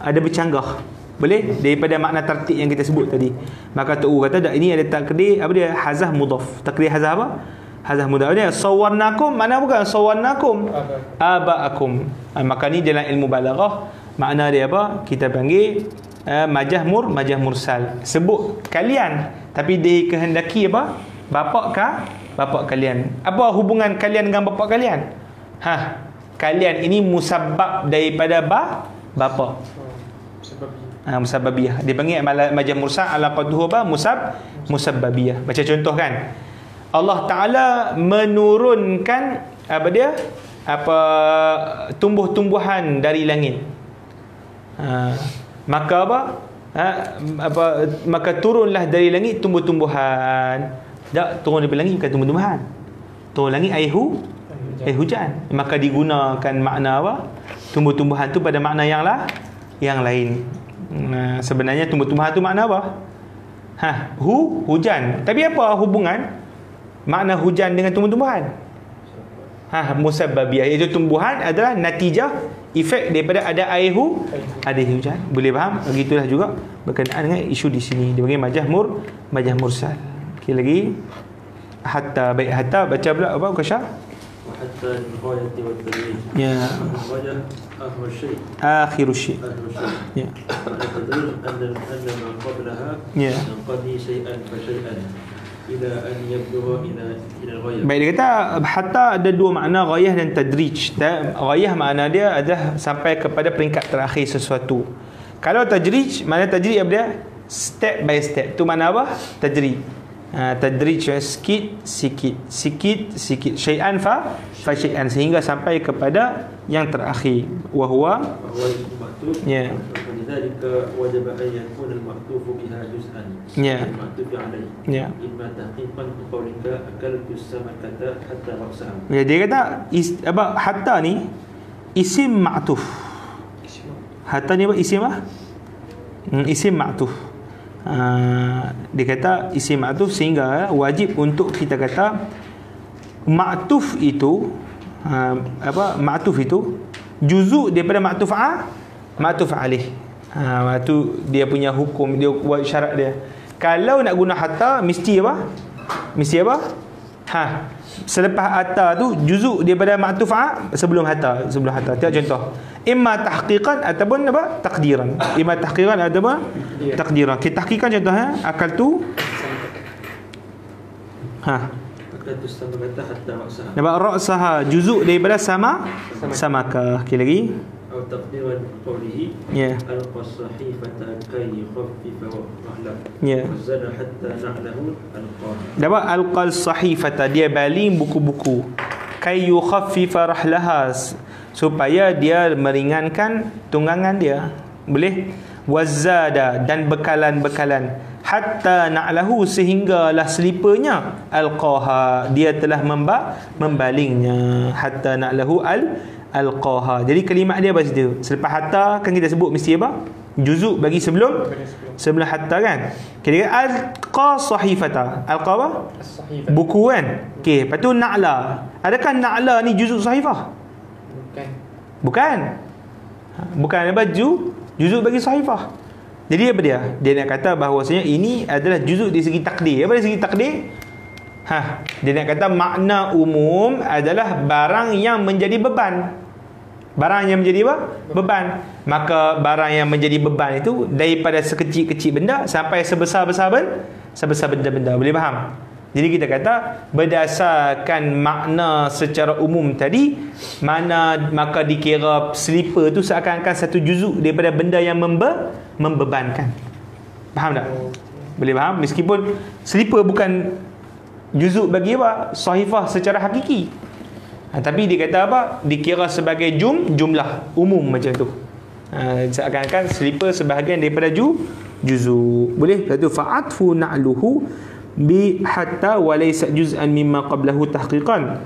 Ada bercanggah. Boleh? Daripada makna tertib yang kita sebut tadi. Maka Tok U kata tak, ini ada takdir hazah mudhaf. Takdir hazah apa? Hazah mudhaf. Dia sawarnakum, mana bukan sawarnakum abaakum. Maka ni dalam ilmu balaghah makna dia apa? Kita panggil majah mursal. Sebut kalian tapi dikehendaki apa? Bapak kalian. Apa hubungan kalian dengan bapak kalian? Kalian ini musabbab daripada bapa. Musabbabiyah. Dia panggil majah mursal ala qadhu musabbabiyah. Macam contoh kan, Allah Ta'ala menurunkan tumbuh-tumbuhan dari langit. Maka maka turunlah dari langit tumbuh-tumbuhan. Tak, turun dari langit bukan tumbuh-tumbuhan. Turun langit air hujan. Maka digunakan makna tumbuh-tumbuhan tu pada makna yang lain. Sebenarnya tumbuh-tumbuhan tu makna apa? Hujan. Tapi apa hubungan makna hujan dengan tumbuh-tumbuhan? Musabbabiyah, iaitu tumbuhan adalah natijah efek daripada ada air hujan. Boleh faham? Begitulah juga berkenaan dengan isu di sini. Dia panggil majah mursal. Okey, lagi hatta baca pula apa Qasyah? Hatta al-ghayati wa at-tadrij. Ya. Ghayah akhiru syai. Ya. Al-tadrij anna ma qablaha qadi syai'an fa syai'an ila an yabdugha ila al-ghayah. Baik, dia kata hatta ada dua makna, ghayah dan tadrij. Ghayah makna dia adalah sampai kepada peringkat terakhir sesuatu. Kalau tadrij, makna tadrij apa dia? Step by step. Tu makna apa? Tadrij. Tadrij sikit syai'an fa syai'an, sehingga sampai kepada yang terakhir wahwa ya lidzalika wajib an yakuna al-ma'tuf biha juz'an al-ma'tuf alayhi imma tahqiqan qawlika akaltu samakata hatta ra'saha. Ya, dia kata hatta ni isim ma'tuf. Hatta ni apa isim isim ma'tuf. Dia kata isim ma'tuf, sehingga wajib untuk kita kata ma'tuf itu ma'tuf itu juzuk daripada ma'tuf alih. Itu dia punya hukum, dia buat syarat dia. Kalau nak guna hatta mesti apa? Selepas hatta tu juzuk daripada ma'tuf sebelum hatta. Tengok contoh. Imma tahqiqan ataupun takdiran. Imma tahqiqan ataupun takdiran. Kita tahqiqan contohnya akal tu akaltu samakata hatta ra'saha. Nampak ra'saha juzuk daripada samaka. Okey, lagi atau taqdiran qawlihi al-qasahifata kay yukhaffifa rahlah wazana hatta na'lahu al-qah. Dapat al-qasahifata, dia baling buku-buku, kay yukhaffifa rahlaha, supaya dia meringankan tunggangan dia. Boleh? Wazada, dan bekalan-bekalan, hatta na'lahu, sehinggalah selipernya, al-qaha, dia telah membalingnya, hatta na'lahu al-qaha. Jadi kalimat dia apa situ? Selepas hatta kan kita sebut mesti apa? Juzuk bagi sebelum hatta kan. Kira al-qa sahifata. Al-qa apa? Buku kan. Okey, lepas tu na'la. Adakah na'la ni juzuk sahifah? Bukan apa? Juzuk bagi sahifah. Jadi apa dia? Dia nak kata bahawasanya ini adalah juzuk dari segi takdir. Apa dari segi takdir? Dia nak kata makna umum adalah barang yang menjadi beban. Barang yang menjadi apa? Beban. Maka barang yang menjadi beban itu daripada sekecil-kecil benda sampai sebesar-besar benda-benda. Boleh faham? Jadi kita kata berdasarkan makna secara umum tadi, maka dikira slipper tu seakan-akan satu juzuk daripada benda yang membebankan. Faham tak? Boleh faham? Meskipun slipper bukan juzuk bagi apa? Sahifah secara hakiki. Tapi dia kata apa? Dikira sebagai jumlah umum macam tu. Seakan-akan slipper sebahagian daripada juzuk. Boleh? Satu fa'atfu na'luhu bi hatta wa laysa juz'an mimma qablahu tahqiqan,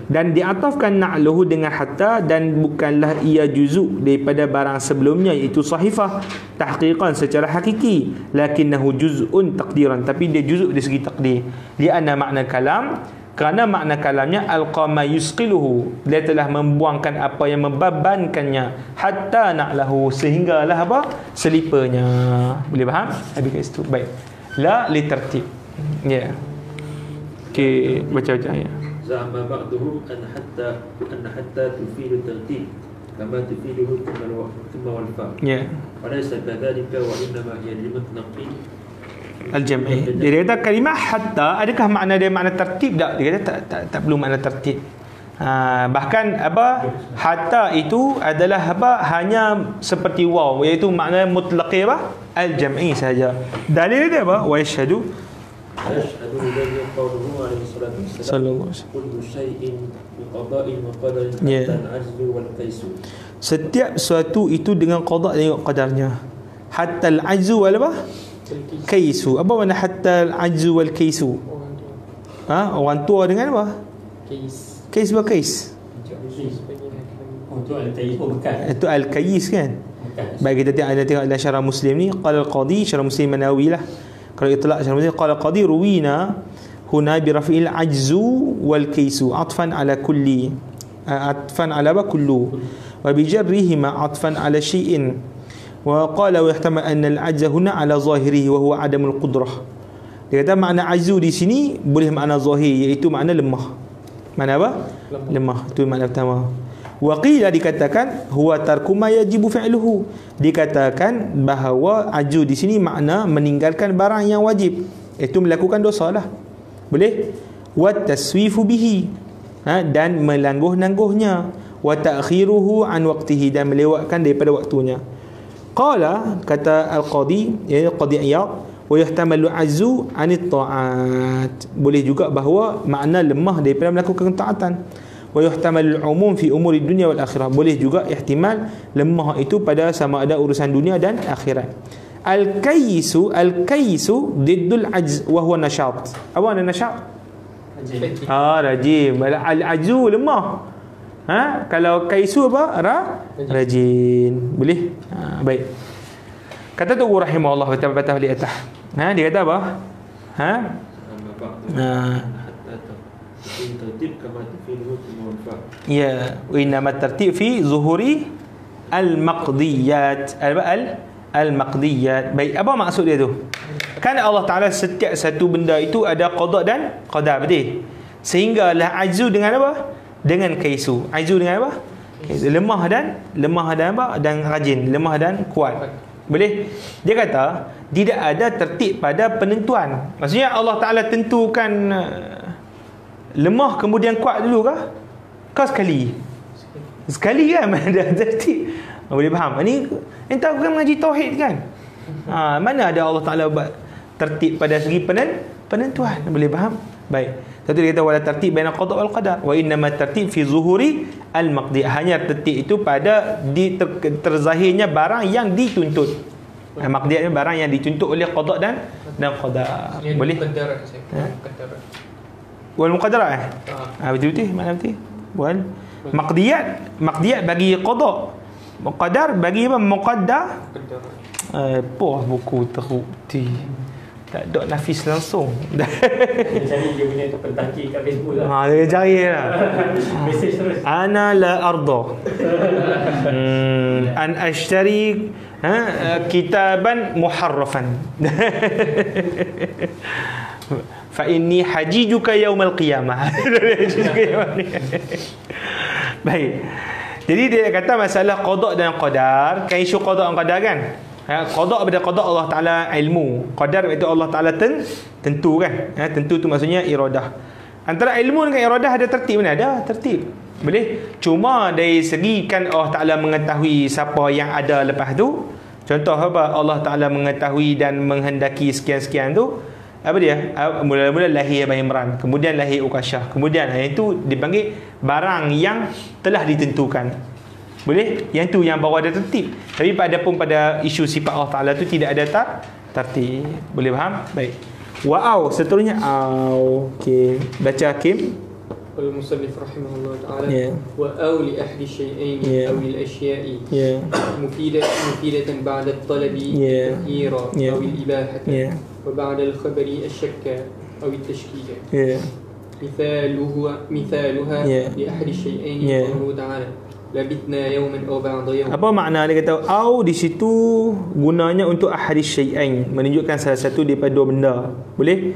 dan diatafkan na'luhu dengan hatta dan bukanlah ia juzuk daripada barang sebelumnya iaitu sahifah tahqiqan secara hakiki, lakinnahu juz'un taqdiran, tapi dia juzuk dari segi takdir. Lianna makna kalam, kerana makna kalamnya alqama yusqiluhu, dia telah membuangkan apa yang membebankannya, hatta na'lahu, sehinggalah apa? Selipernya. Boleh faham? Habis kat situ. Baik. La li tertib. Ya. Okey, baca-baca ya. Za'ama ba'duhu an hatta tufidu tertib kama tufiduhu thumma wal fa. Ya. Wa laysa kadhalika wa innama hiya limatnaqi al-jam'i. Dia kata kalimah hatta, adakah makna dia makna tertib tak? Dia kata tak perlu makna tertib. Bahkan apa? Hatta itu adalah apa? Hanya seperti waw, iaitu makna mutlaqi apa? Al-jam'i saja. Dalil dia apa? Wa yashhadu qawluhu alaihi salatu wassalam kullu shay'in biqada'in wa qadarin hatta al-'ajzu wal kaisu. Setiap sesuatu itu dengan qada' dan qadarnya. Hatta al-'ajzu wal apa? Kaisu. Apa makna hatta al-'ajzu wal kaisu? Orang tua dengan apa? Kais berkais. Itu al-kais kan? Baik, kita tengok dalam syarah Muslim ni, qala al-qadi, syarah Muslim Manawi lah. Kalau itlaq syarah Muslim, qala al-qadi ruwina huna bi raf'il ajzu wal kaisu atfan ala kulli, atfan ala kullu, wa bi jarrihima atfan ala syai'in, wa qala wa yahtamal anna al-ajza huna ala zahirihi wa huwa adamul qudrah. Dia kata makna ajzu di sini boleh makna zahir, iaitu makna lemah. Mana apa? Lemah. Itu makna pertama. Wa qila, dikatakan huwa tarku ma yajibu fi'luhu, dikatakan bahawa aju di sini makna meninggalkan barang yang wajib, itu melakukan dosa lah. Boleh? Wa taswifu bihi, dan melangguh-nangguhnya, wa ta'khiruhu an waqtihi, dan melewatkan daripada waktunya. Qala, kata al-qadi, ya qadi Iyad, wa yahtamalu azzu anit ta'at, boleh juga bahawa makna lemah daripada melakukan ketaatan. Wa yuhtamalu al-umum fi umuri dunia wal akhirah, boleh juga ihtimal lemah itu pada sama ada urusan dunia dan akhirat. Al-kaisu diddul ajz wa huwa nashat. Apa makna nashat? Rajin. Al-ajzu lemah. Kalau kaisu apa? Rajin. Boleh? Baik. Kata tu rahimahullah ta'ala li atah. Dia kata apa? Ya, wa innama tartib fi zuhuri al-maqdiyat. Al-maqdiyat. Baik, apa maksud dia tu? Kan Allah Taala setiap satu benda itu ada qada dan qadar, betul? Sehinggalah ajzu dengan apa? Dengan kaisu. Ajzu dengan apa? Lemah dan apa? Dan rajin, lemah dan kuat. Boleh? Dia kata tidak ada tertib pada penentuan. Maksudnya Allah Taala tentukan lemah kemudian kuat dulu kah? Kau sekali kan ada tertib. Boleh faham? Ini entah bukan mengaji tauhid kan? Mana ada Allah Taala buat tertib pada segi penentuan. Boleh faham? Baik. Satu dia kata wala tertib baina qada wal qadar, wa innama tertib fi zuhuri al-maqdi, hanya tertib itu pada terzahirnya barang yang dituntut. Maqdiyat ni barang yang dituntut oleh qada dan qadar. Boleh? Wal muqaddarah betul-betul mana betul? Wal maqdiyat bagi qada, qadar bagi apa? Muqaddar. Buku terbukti. Tak ada nafis langsung. Cari dia punya pentaki kat Facebook lah. Dia cari lah. Mesej terus. Ana la arda an ashtari kitaban muharrafan fa inni hajijuka yaumal qiyamah. Baik. Jadi dia kata masalah qada dan qadar, kan isu qada dan qadar kan? Qada pada qada Allah Taala ilmu, qadar itu Allah Taala tentu kan. Tentu tu maksudnya iradah. Antara ilmu dengan iradah ada tertib mana? Ada tertib. Boleh. Cuma dari segi kan Allah Taala mengetahui siapa yang ada lepas tu. Contoh apa? Allah Taala mengetahui dan menghendaki sekian-sekian tu. Apa dia? Mula-mula lahir Abi Imran, kemudian lahir Uqasyah, kemudian itu dipanggil barang yang telah ditentukan. Boleh? Yang tu yang baru ada tertib. Tapi pada isu sifat Allah Ta'ala tu tidak ada tertib. Boleh faham? Baik. Wa'au, seterusnya au. Okey, baca Hakim. Al-Musannif rahimahullah ta'ala wa'au li ahdi syai'ain aw lil asya'i mufidatan ba'da at-talabi tahyira aw al-ibahata wa ba'da al-khabari ash-shakka aw at-tashkika. مثالها لأحد الشيئين قوله تعالى labithna yawman aw ba'da yawm. Apa makna dia kata au di situ gunanya untuk ahadis syai'ain, menunjukkan salah satu daripada dua benda. Boleh?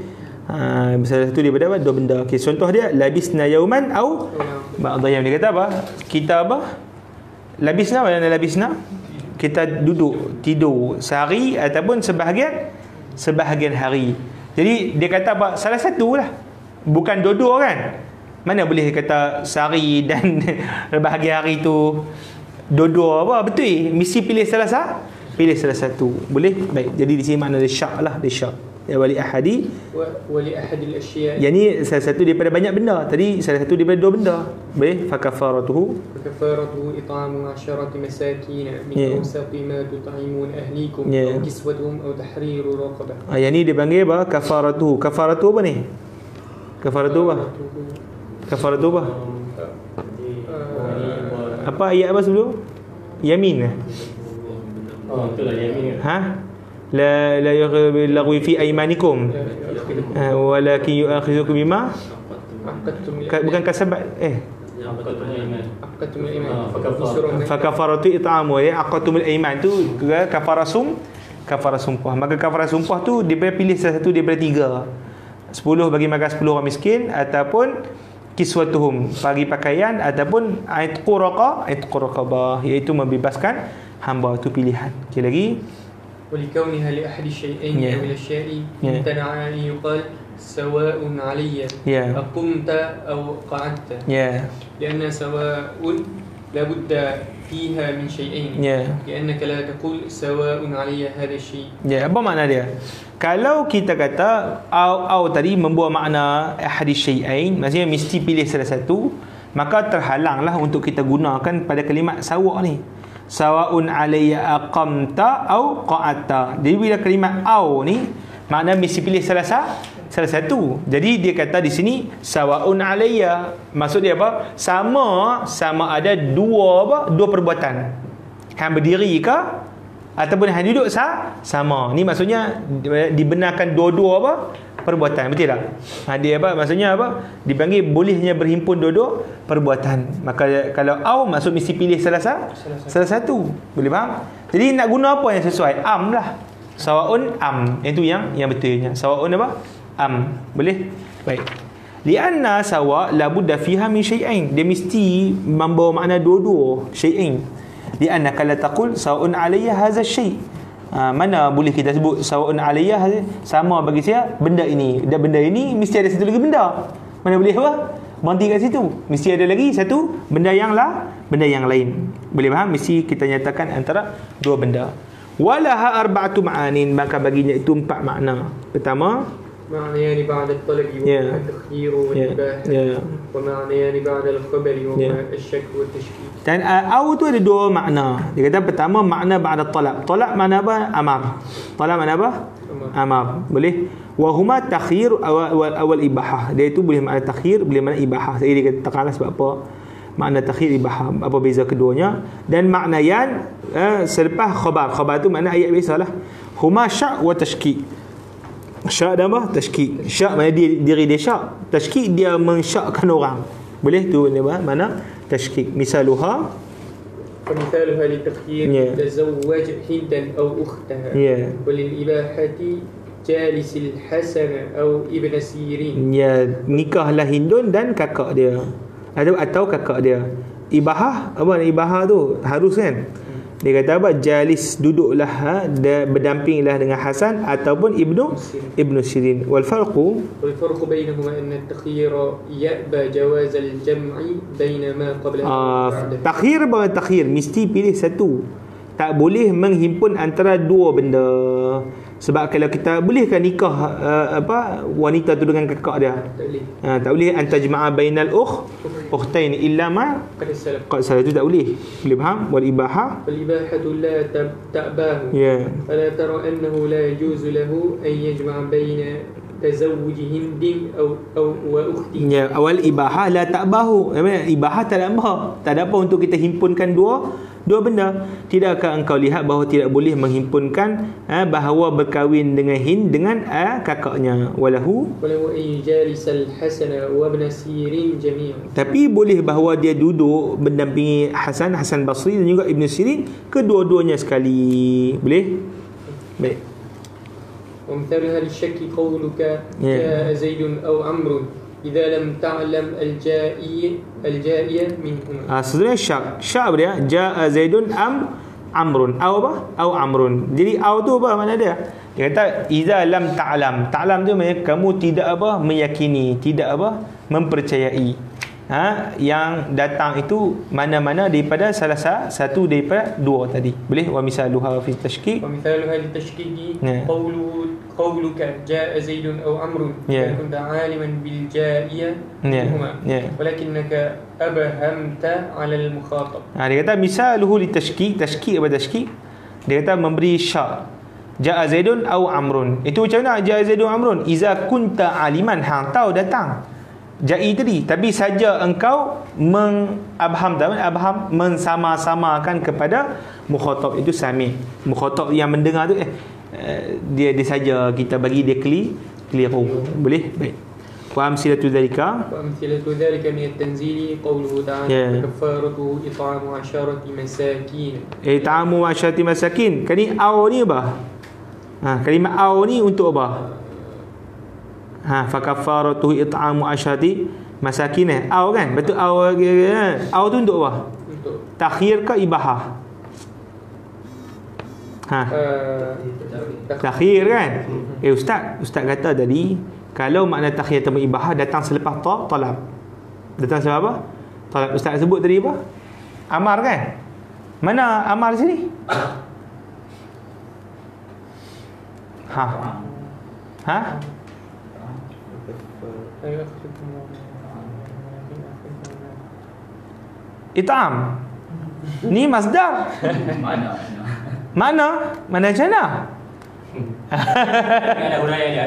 Salah satu daripada apa? Dua benda. Okey, contoh dia labithna yawman aw ba'da yawm. Dia kata apa? Kita apa? Labithna, mana labithna? Kita duduk tidur sehari ataupun sebahagian hari. Jadi dia kata apa? Salah satu lah. Bukan dua-dua kan? Mana boleh kata sehari dan bahagian hari tu dua-dua apa? Betul. Mesti pilih salah satu. Boleh? Baik. Jadi di sini makna dia syak lah. Dia syak. Ya wali ahadi. Wali ahadil asya'. Yang ni salah satu daripada banyak benda. Tadi salah satu daripada dua benda. Boleh? Fakafaratuhu it'amu 'asharati masakin min awsati ma tut'imun ahlikum aw kiswatuhum aw tahriru raqabah. Yang ni dia panggil apa? Kafaratuhu. Kafaratu apa ni? Kafaratu apa? Kafaratu apa? Apa ayat apa sebelum? Yamin. Itulah yamin. La yughlawi fi aymanikum walakin yu'akhizukum bima bukan kasabat fakafaratu it'amu aqatumul ayman tu kafara sumpah. Maka kafara sumpah tu dia pilih salah satu daripada tiga. 10 bagi makan 10 orang miskin, ataupun kiswatuhum bagi pakaian, ataupun aitqu raqabah iaitu membebaskan hamba. Itu pilihan. Okey lagi. ولكونها لأحد الشيئين أو الأشياء امتنع أن يقال سواء علي أقمت أو قعدت لأن سواء لابد فيها من شيئين لأنك لا تقول سواء علي هذا الشيء. Apa makna dia? Kalau kita kata au tadi membawa makna ahadis syai'ain, maksudnya mesti pilih salah satu, maka terhalanglah untuk kita gunakan pada kalimat sawa' ni. Sawaun alayya aqamta au qa'atta. Jadi bila kalimat au ni makna mesti pilih salah satu. Jadi dia kata di sini sawaun alayya, maksud dia apa? Sama ada dua perbuatan. Hang berdiri ke ataupun hang duduk sama. Ni maksudnya dibenarkan dua-dua apa? Perbuatan. Betul tak? Dia apa? Maksudnya apa? Dipanggil bolehnya berhimpun dua-dua perbuatan. Maka kalau au maksud mesti pilih salah satu. Boleh faham? Jadi nak guna apa yang sesuai? Am lah. Sawaun am. Itu yang betulnya. Sawaun apa? Am. Boleh? Baik. Lianna sawa la budda fiha min syai'ain. Dia mesti membawa makna dua-dua syai'ain. Lianna kala taqul sawaun alayya hadha syai'. Mana boleh kita sebut sawaun aliyah sama bagi saya benda ini, dan benda ini mesti ada satu lagi benda. Mana boleh apa? Berhenti kat situ. Mesti ada lagi satu benda yang lain. Boleh faham? Mesti kita nyatakan antara dua benda. Walaha arba'atu ma'anin, maka baginya itu 4 makna. Pertama, معنيان بعد الطلب والتخيير والإباحة ومعنيان بعد الخبر والشك والتشكيك. Dan au tu ada dua makna. Dia kata pertama makna ba'da talab. Talab makna apa? Amar. Talab makna apa? Amar. Boleh. Wa huma takhir awal ibahah. Dia itu boleh makna takhir, boleh makna ibahah. Saya dia kata tekanlah sebab apa? Makna takhir ibahah. Apa beza keduanya? Dan maknayan selepas khabar. Khabar tu makna ayat biasalah. Huma syak wa tashkik. Syak dan apa? Tashkik. Syak makna diri dia syak. Tashkik dia mensyakkan orang. Boleh tu mana? Tashkik. Misaluha فمثالها للتخيير تزوج هندا أو أختها وللإباحة جالس الحسن أو ابن سيرين. Nikahlah Hindun dan kakak dia atau kakak dia. Ibahah apa? Ibahah tu harus kan? Dia kata apa? Jalis, duduklah, berdampinglah dengan Hasan ataupun Ibnu Sirin. Wal farqu bainahuma anna at-takhyir ya'ba jawaz al-jam'i baina ma qabla takhir bahawa takhir mesti pilih satu. Tak boleh menghimpun antara dua benda. Sebab kalau kita bolehkan nikah wanita tu dengan kakak dia? Tak boleh antajma'a bainal ukhtain illa ma qad salah, tu tak boleh. Boleh faham? Wal ibahah la ta'bahu. Fala tara annahu la yajuzu lahu an yajma'a baina tazawwuj hindin aw wa ukhti. Awal ibahah la ta'bahu. Ibahah tak ada apa untuk kita himpunkan dua benda. Tidakkah engkau lihat bahawa tidak boleh menghimpunkan bahawa berkahwin dengan Hind dengan kakaknya? Walahu yujalisal Hasan wa Ibn Sirin jami'an. Tapi boleh bahawa dia duduk mendampingi Hasan Basri dan juga Ibn Sirin, kedua-duanya sekali. Boleh? Baik. ومثالها للشك قولك جاء زيد أو عمرو إذا لم تعلم الجائية منهما. Sebenarnya syak dia jaa zaidun amrun au amrun. Jadi au tu apa makna dia? Dia kata idza lam ta'lam tu maknanya kamu tidak meyakini, tidak mempercayai. Yang datang itu mana-mana daripada salah satu daripada dua tadi. Boleh? Wa misaluha fi tashkik. Wa misaluha li tashkiki qawluka jaa zaidun aw amrun. Kunta aliman bil jaiyah minhuma. Walakinnaka abhamta 'ala al mukhatab. Dia kata misaluhu li tashkik apa tashkik? Dia kata memberi syak. Jaa zaidun aw amrun. Itu macam mana jaa zaidun amrun? Iza kunta aliman, hang tahu datang Ja'i tadi, tapi saja engkau abham mensama-samakan kepada mukhatab itu sami. Mukhatab yang mendengar tu dia saja kita bagi dia clear. Boleh? Baik. Wa amsilatu dzalika min at-tanzili qawluhu ta'ala kafaratu it'amu 'asharati masakin. It'amu 'asharati masakin. Kali au ni apa? Kalimat au ni untuk apa? Fa kafaratuhu it'amu 'asharati masakin. Au kan? Betul au tu untuk apa? Untuk takhir ke ibahah? Takhir kan? Ustaz kata tadi kalau makna takhir atau ibahah datang selepas talab. Datang selepas apa? Talab. Ustaz sebut tadi apa? Amar kan? Mana amar di sini? It'am. Ni masdar. Mana macam mana? Ada huraian dia.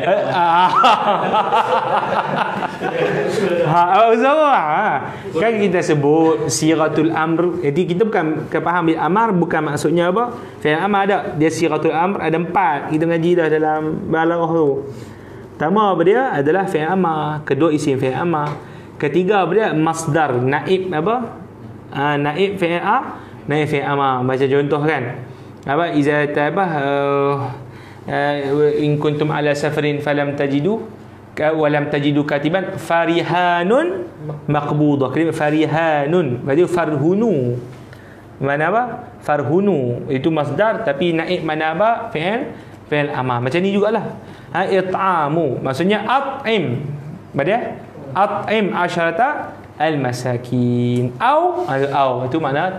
Kan kita sebut siratul amr. Jadi kita bukan faham bil amar bukan maksudnya apa? Fi'il amar ada. Dia siratul amr ada 4. Kita ngaji dah dalam balaghah tu. Pertama apa dia adalah fi'il amar, kedua isim fi'il amar, ketiga apa dia masdar naib apa? Naib fi'il naib fi'il amar. Baca contoh kan. Apa iza in kuntum ala safarin falam tajidu walam tajidu katiban farihanun maqbudah. Kalimah farihanun berarti farhunu. Mana apa? Farhunu itu masdar tapi naib mana apa? Fi'il amar. Macam ni jugalah. It'amu maksudnya at'im. Berarti at'im asyarata al-masakin. Au itu makna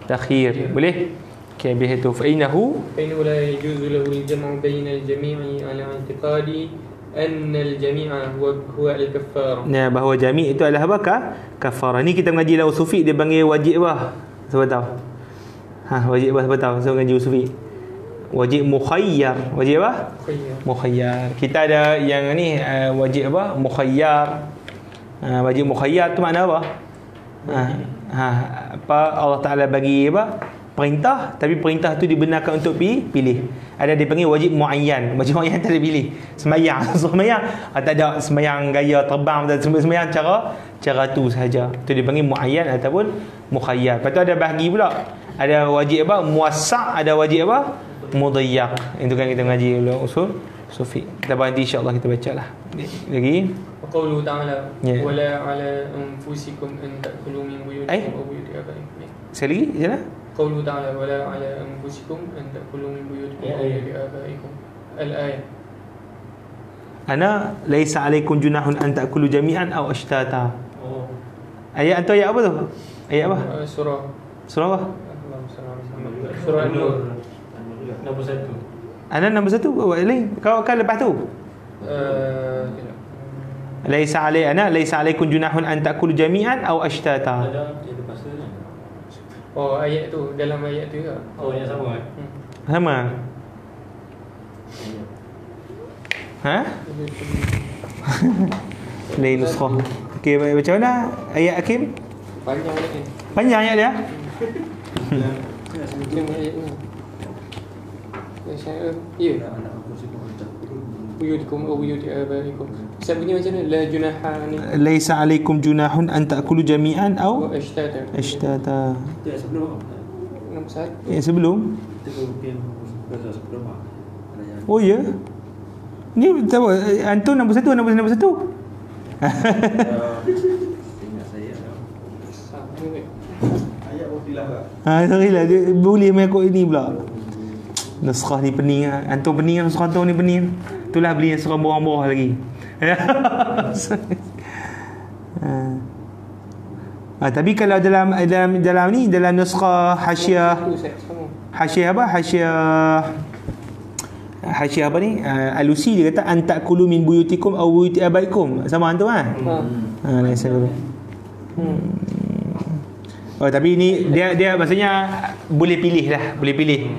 takhir. Boleh? Okay, begitu. Fa'inahu la yajuzu lahu al-jam'u baina al-jami'i ala i'tiqadi anna al-jami'a huwa al-kaffara. Bahawa jami' itu adalah apa? Kafarah. Ni kita mengaji dalam usul dia panggil wajib apa? Siapa tahu? Wajib apa? Siapa tahu? Saya mengaji usul wajib mukhayyar. Wajib apa? Mukhayyar. Kita ada yang ni wajib apa? Mukhayyar. Wajib mukhayyar tu makna apa? Apa Allah Taala bagi apa? Perintah, tapi perintah tu dibenarkan untuk pilih. Ada dia panggil wajib muayyan. Wajib muayyan tak ada pilih. Sembahyang tak ada sembahyang gaya terbang, tak sembahyang cara tu sahaja. Tu dia panggil muayyan ataupun mukhayyar. Lepas tu ada bahagi pula. Ada wajib apa? Muwassa', ada wajib apa? Mudayyak. Itu kan kita mengaji usul sufi. Kita berhenti insya-Allah kita bacalah. Lagi. Qauluhu ta'ala wala 'ala anfusikum an ta'kulu min buyutikum aw buyuti abaikum. Sekali lagi, macam mana? قوله تعالى ولا على أنفسكم أن تأكلوا من بيوتكم أو لآبائكم الآية. Ana laisa alaikum junahun an ta'kulu jami'an aw ashtata. Ayat tu ayat apa tu? Ayat apa? Surah apa? Surah An-Nur. Nombor 1. Ana nombor 1 kau kan lepas tu. Laisa alaikum junahun an ta'kulu jami'an aw ashtata. Ada yang lepas tu kan? Oh, ayat tu, dalam ayat tu juga. Oh, yang sama kan? Sama. Ha? Lain nuskhah. Okey, macam mana ayat Hakim? Panjang ayat ni. Panjang ayat dia. Tengok ayat ni. Ya. Buyutikum aw buyuti abaikum. Sebab bunyi macam ni, la junaha ni. Laisa alaikum junahun an ta'kulu jami'an aw Ashtata. ashtata. Itu yang sebelum Nombor 1. Yang sebelum. Itu mungkin sebelum Oh ya. Ni tahu antum nombor 1 nombor 1. ingat saya ayat wadilah tak? Sorry lah, dia boleh mengikut ini pula. Nuskhah ni pening lah. Antum pening lah, nuskhah antum ni pening. Itulah beli nuskhah bawah-bawah lagi. Tapi kalau dalam ni, dalam nuskhah hasyiah apa? Hasyiah apa ni? Alusi dia kata an ta'kulu min buyutikum aw buyuti abaikum. Sama antum kan? Lain sekali. Oh, tapi ni dia maksudnya boleh pilih lah, boleh pilih.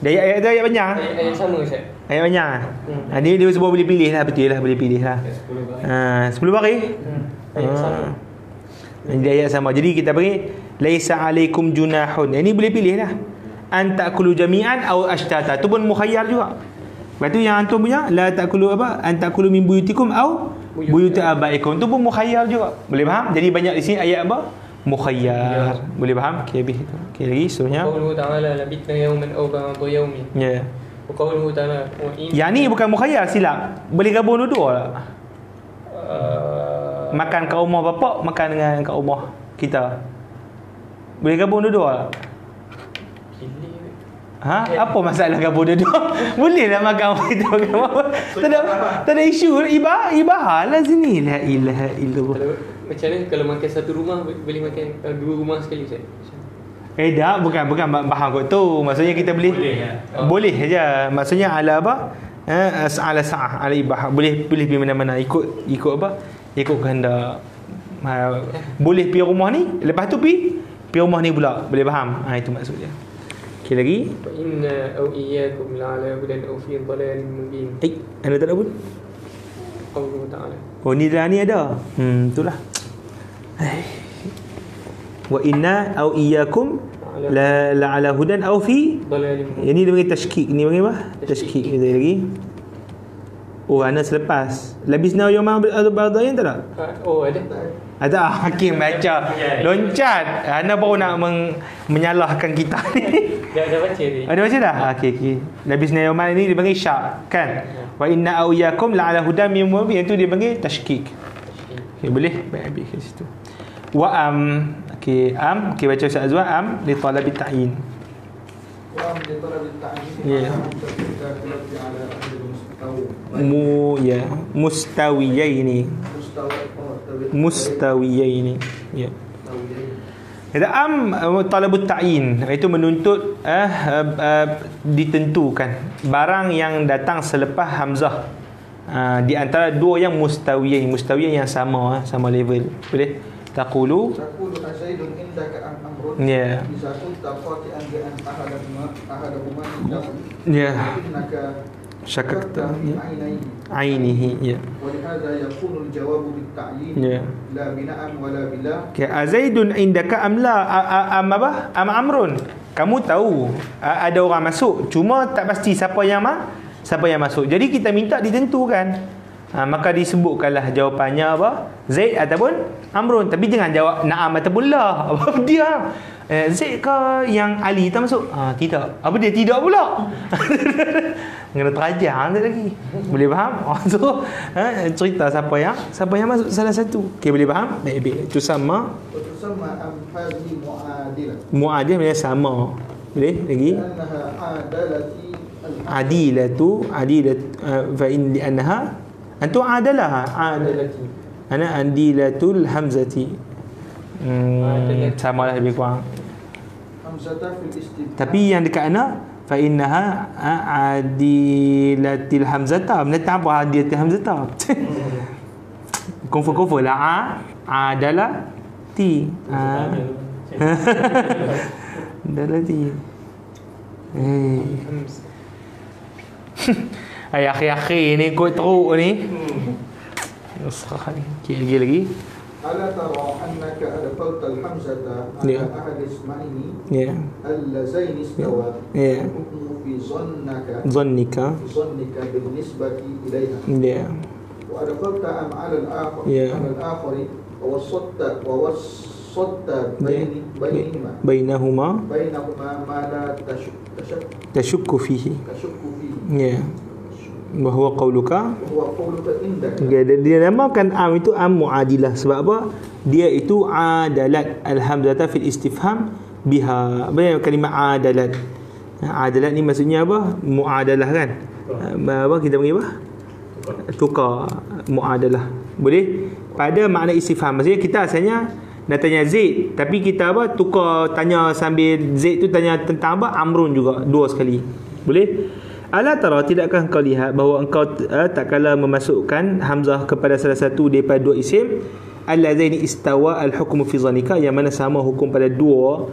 Dia ayat panjang. Ayat sama Ustaz. Ayat banyak. Dia sebab boleh pilih lah, betul lah, boleh pilih lah. 10 baris. Ayat sama. Dia ayat sama. Jadi kita bagi laisa alaikum junahun. Ini boleh pilih lah. An ta'kulu jami'an aw ashtata. Tu pun mukhayyar juga. Lepas tu yang antum punya la ta'kulu apa? An ta'kulu min buyutikum aw buyuti abaikum. Tu pun mukhayyar juga. Boleh faham? Jadi banyak di sini ayat apa? Mukhayyar. Boleh faham? Okey, habis. Okey, lagi seterusnya. Qauluhu ta'ala labitna yawman aw ba'da yawmin. Ya. Wa qauluhu ta'ala wa in. Yang ni bukan mukhayyar, silap. Boleh gabung dua-dua lah. Makan kat rumah bapak, makan dengan kat rumah kita. Boleh gabung dua-dua lah. Apa masalah gabung dua-dua? Boleh lah makan orang itu. Tak ada isu. Ibah lah sini. La ilaha illallah. Macam mana kalau makan satu rumah boleh makan dua rumah sekali Ustaz? Tak, bukan faham kot tu. Maksudnya kita boleh boleh saja. Maksudnya ala apa? Ala sa'ah, ala ibah. Boleh pilih pergi mana-mana, ikut apa? Ikut kehendak. Boleh pergi rumah ni, lepas tu pergi rumah ni pula. Boleh faham? Itu maksudnya. Okey, lagi. Fa inna aw iyyakum la'ala hudan aw fi dhalalin mubin. Ada tak ada pun? Qauluhu ta'ala. Oh, ni dah ni ada. Itulah. Wa inna aw iyyakum la ala hudan aw fi dhalalin mubin. Ini dia panggil tashkik. Ni panggil apa? Tashkik. Ini lagi. Oh, ana selepas. Labisna yawma ba'dayan tak ada? Oh, ada. Ada Hakim baca loncat. Ana baru nak menyalahkan kita ni. Dah baca ni. Ada baca dah? Okey. Labisna yawma ini dia panggil syak kan? Wa inna aw iyyakum la ala hudan min mubin. Itu dia panggil tashkik. Okey, boleh baik habis kat situ. Wa okey, okey baca Ustaz Azwan li talabi ta'yin. Wa li talabi ta'yin. Ya. Mustawiyaini. Mustawiyaini. Ya. Kata talabut ta'yin, itu menuntut ditentukan barang yang datang selepas hamzah. Di antara dua yang mustawiyain yang sama level. Boleh? Taqulu azaidun indaka amrun. Ya. Bisa kun taqati an ahadahuma Ya. innaka syakakta ainihi. Ya. Wa lihadza yakunu al-jawabu bit-ta'yin la bina'an wa la bila. Azaidun indaka amla amrun. Kamu tahu ada orang masuk, cuma tak pasti siapa yang masuk. Jadi kita minta ditentukan. maka disebutkanlah jawapannya apa? Zaid ataupun Amrun. Tapi jangan jawab na'am ataupun la. Apa dia? Zaid ke yang Ali tak masuk? Tidak. Apa dia tidak pula? Kena terajar lagi. Boleh faham? So, cerita siapa yang masuk salah satu. Okey, boleh faham? Baik-baik. Itu sama. وتسمى أمثالي معادلة. Mu'adilah maknanya sama. Boleh lagi? لأنها عادلتي عديلة فإن لأنها أنتم عادلها أنا عديلة الهمزة sama lah lebih kurang. همزة في الاستبدال. Tapi yang dekat ana فإنها عديلة الهمزة. Menata apa عديلة الهمزة? Confirm lah. Adalati. Adalati. Ay, akhi ni kau teruk ni. Usrah ni. Lagi. ألا ترى أنك أدخلت الحمزة على أحد اسمين اللذين استوى الحكم في ظنك بالنسبة إليها وأدخلت على الآخر ووسطت بينهما ما لا تشك فيه Bahawa qauluka indaka. Dia namakan am itu am muadilah. Sebab apa? Dia itu adalat al-hamzata fil istifham biha. Apa yang kalimah adalat? Adalat ni maksudnya apa? Muadalah kan? Apa kita panggil apa? Tukar muadalah. Boleh? Pada makna istifham. Maksudnya kita asalnya nak tanya Zaid, tapi kita apa? Tukar tanya sambil Zaid tu tanya tentang apa? Amrun juga. Dua sekali. Boleh? Ala tara, tidakkah engkau lihat bahawa engkau tak kala memasukkan hamzah kepada salah satu daripada dua isim allazaini istawa al-hukmu fi zannika, yang mana sama hukum pada dua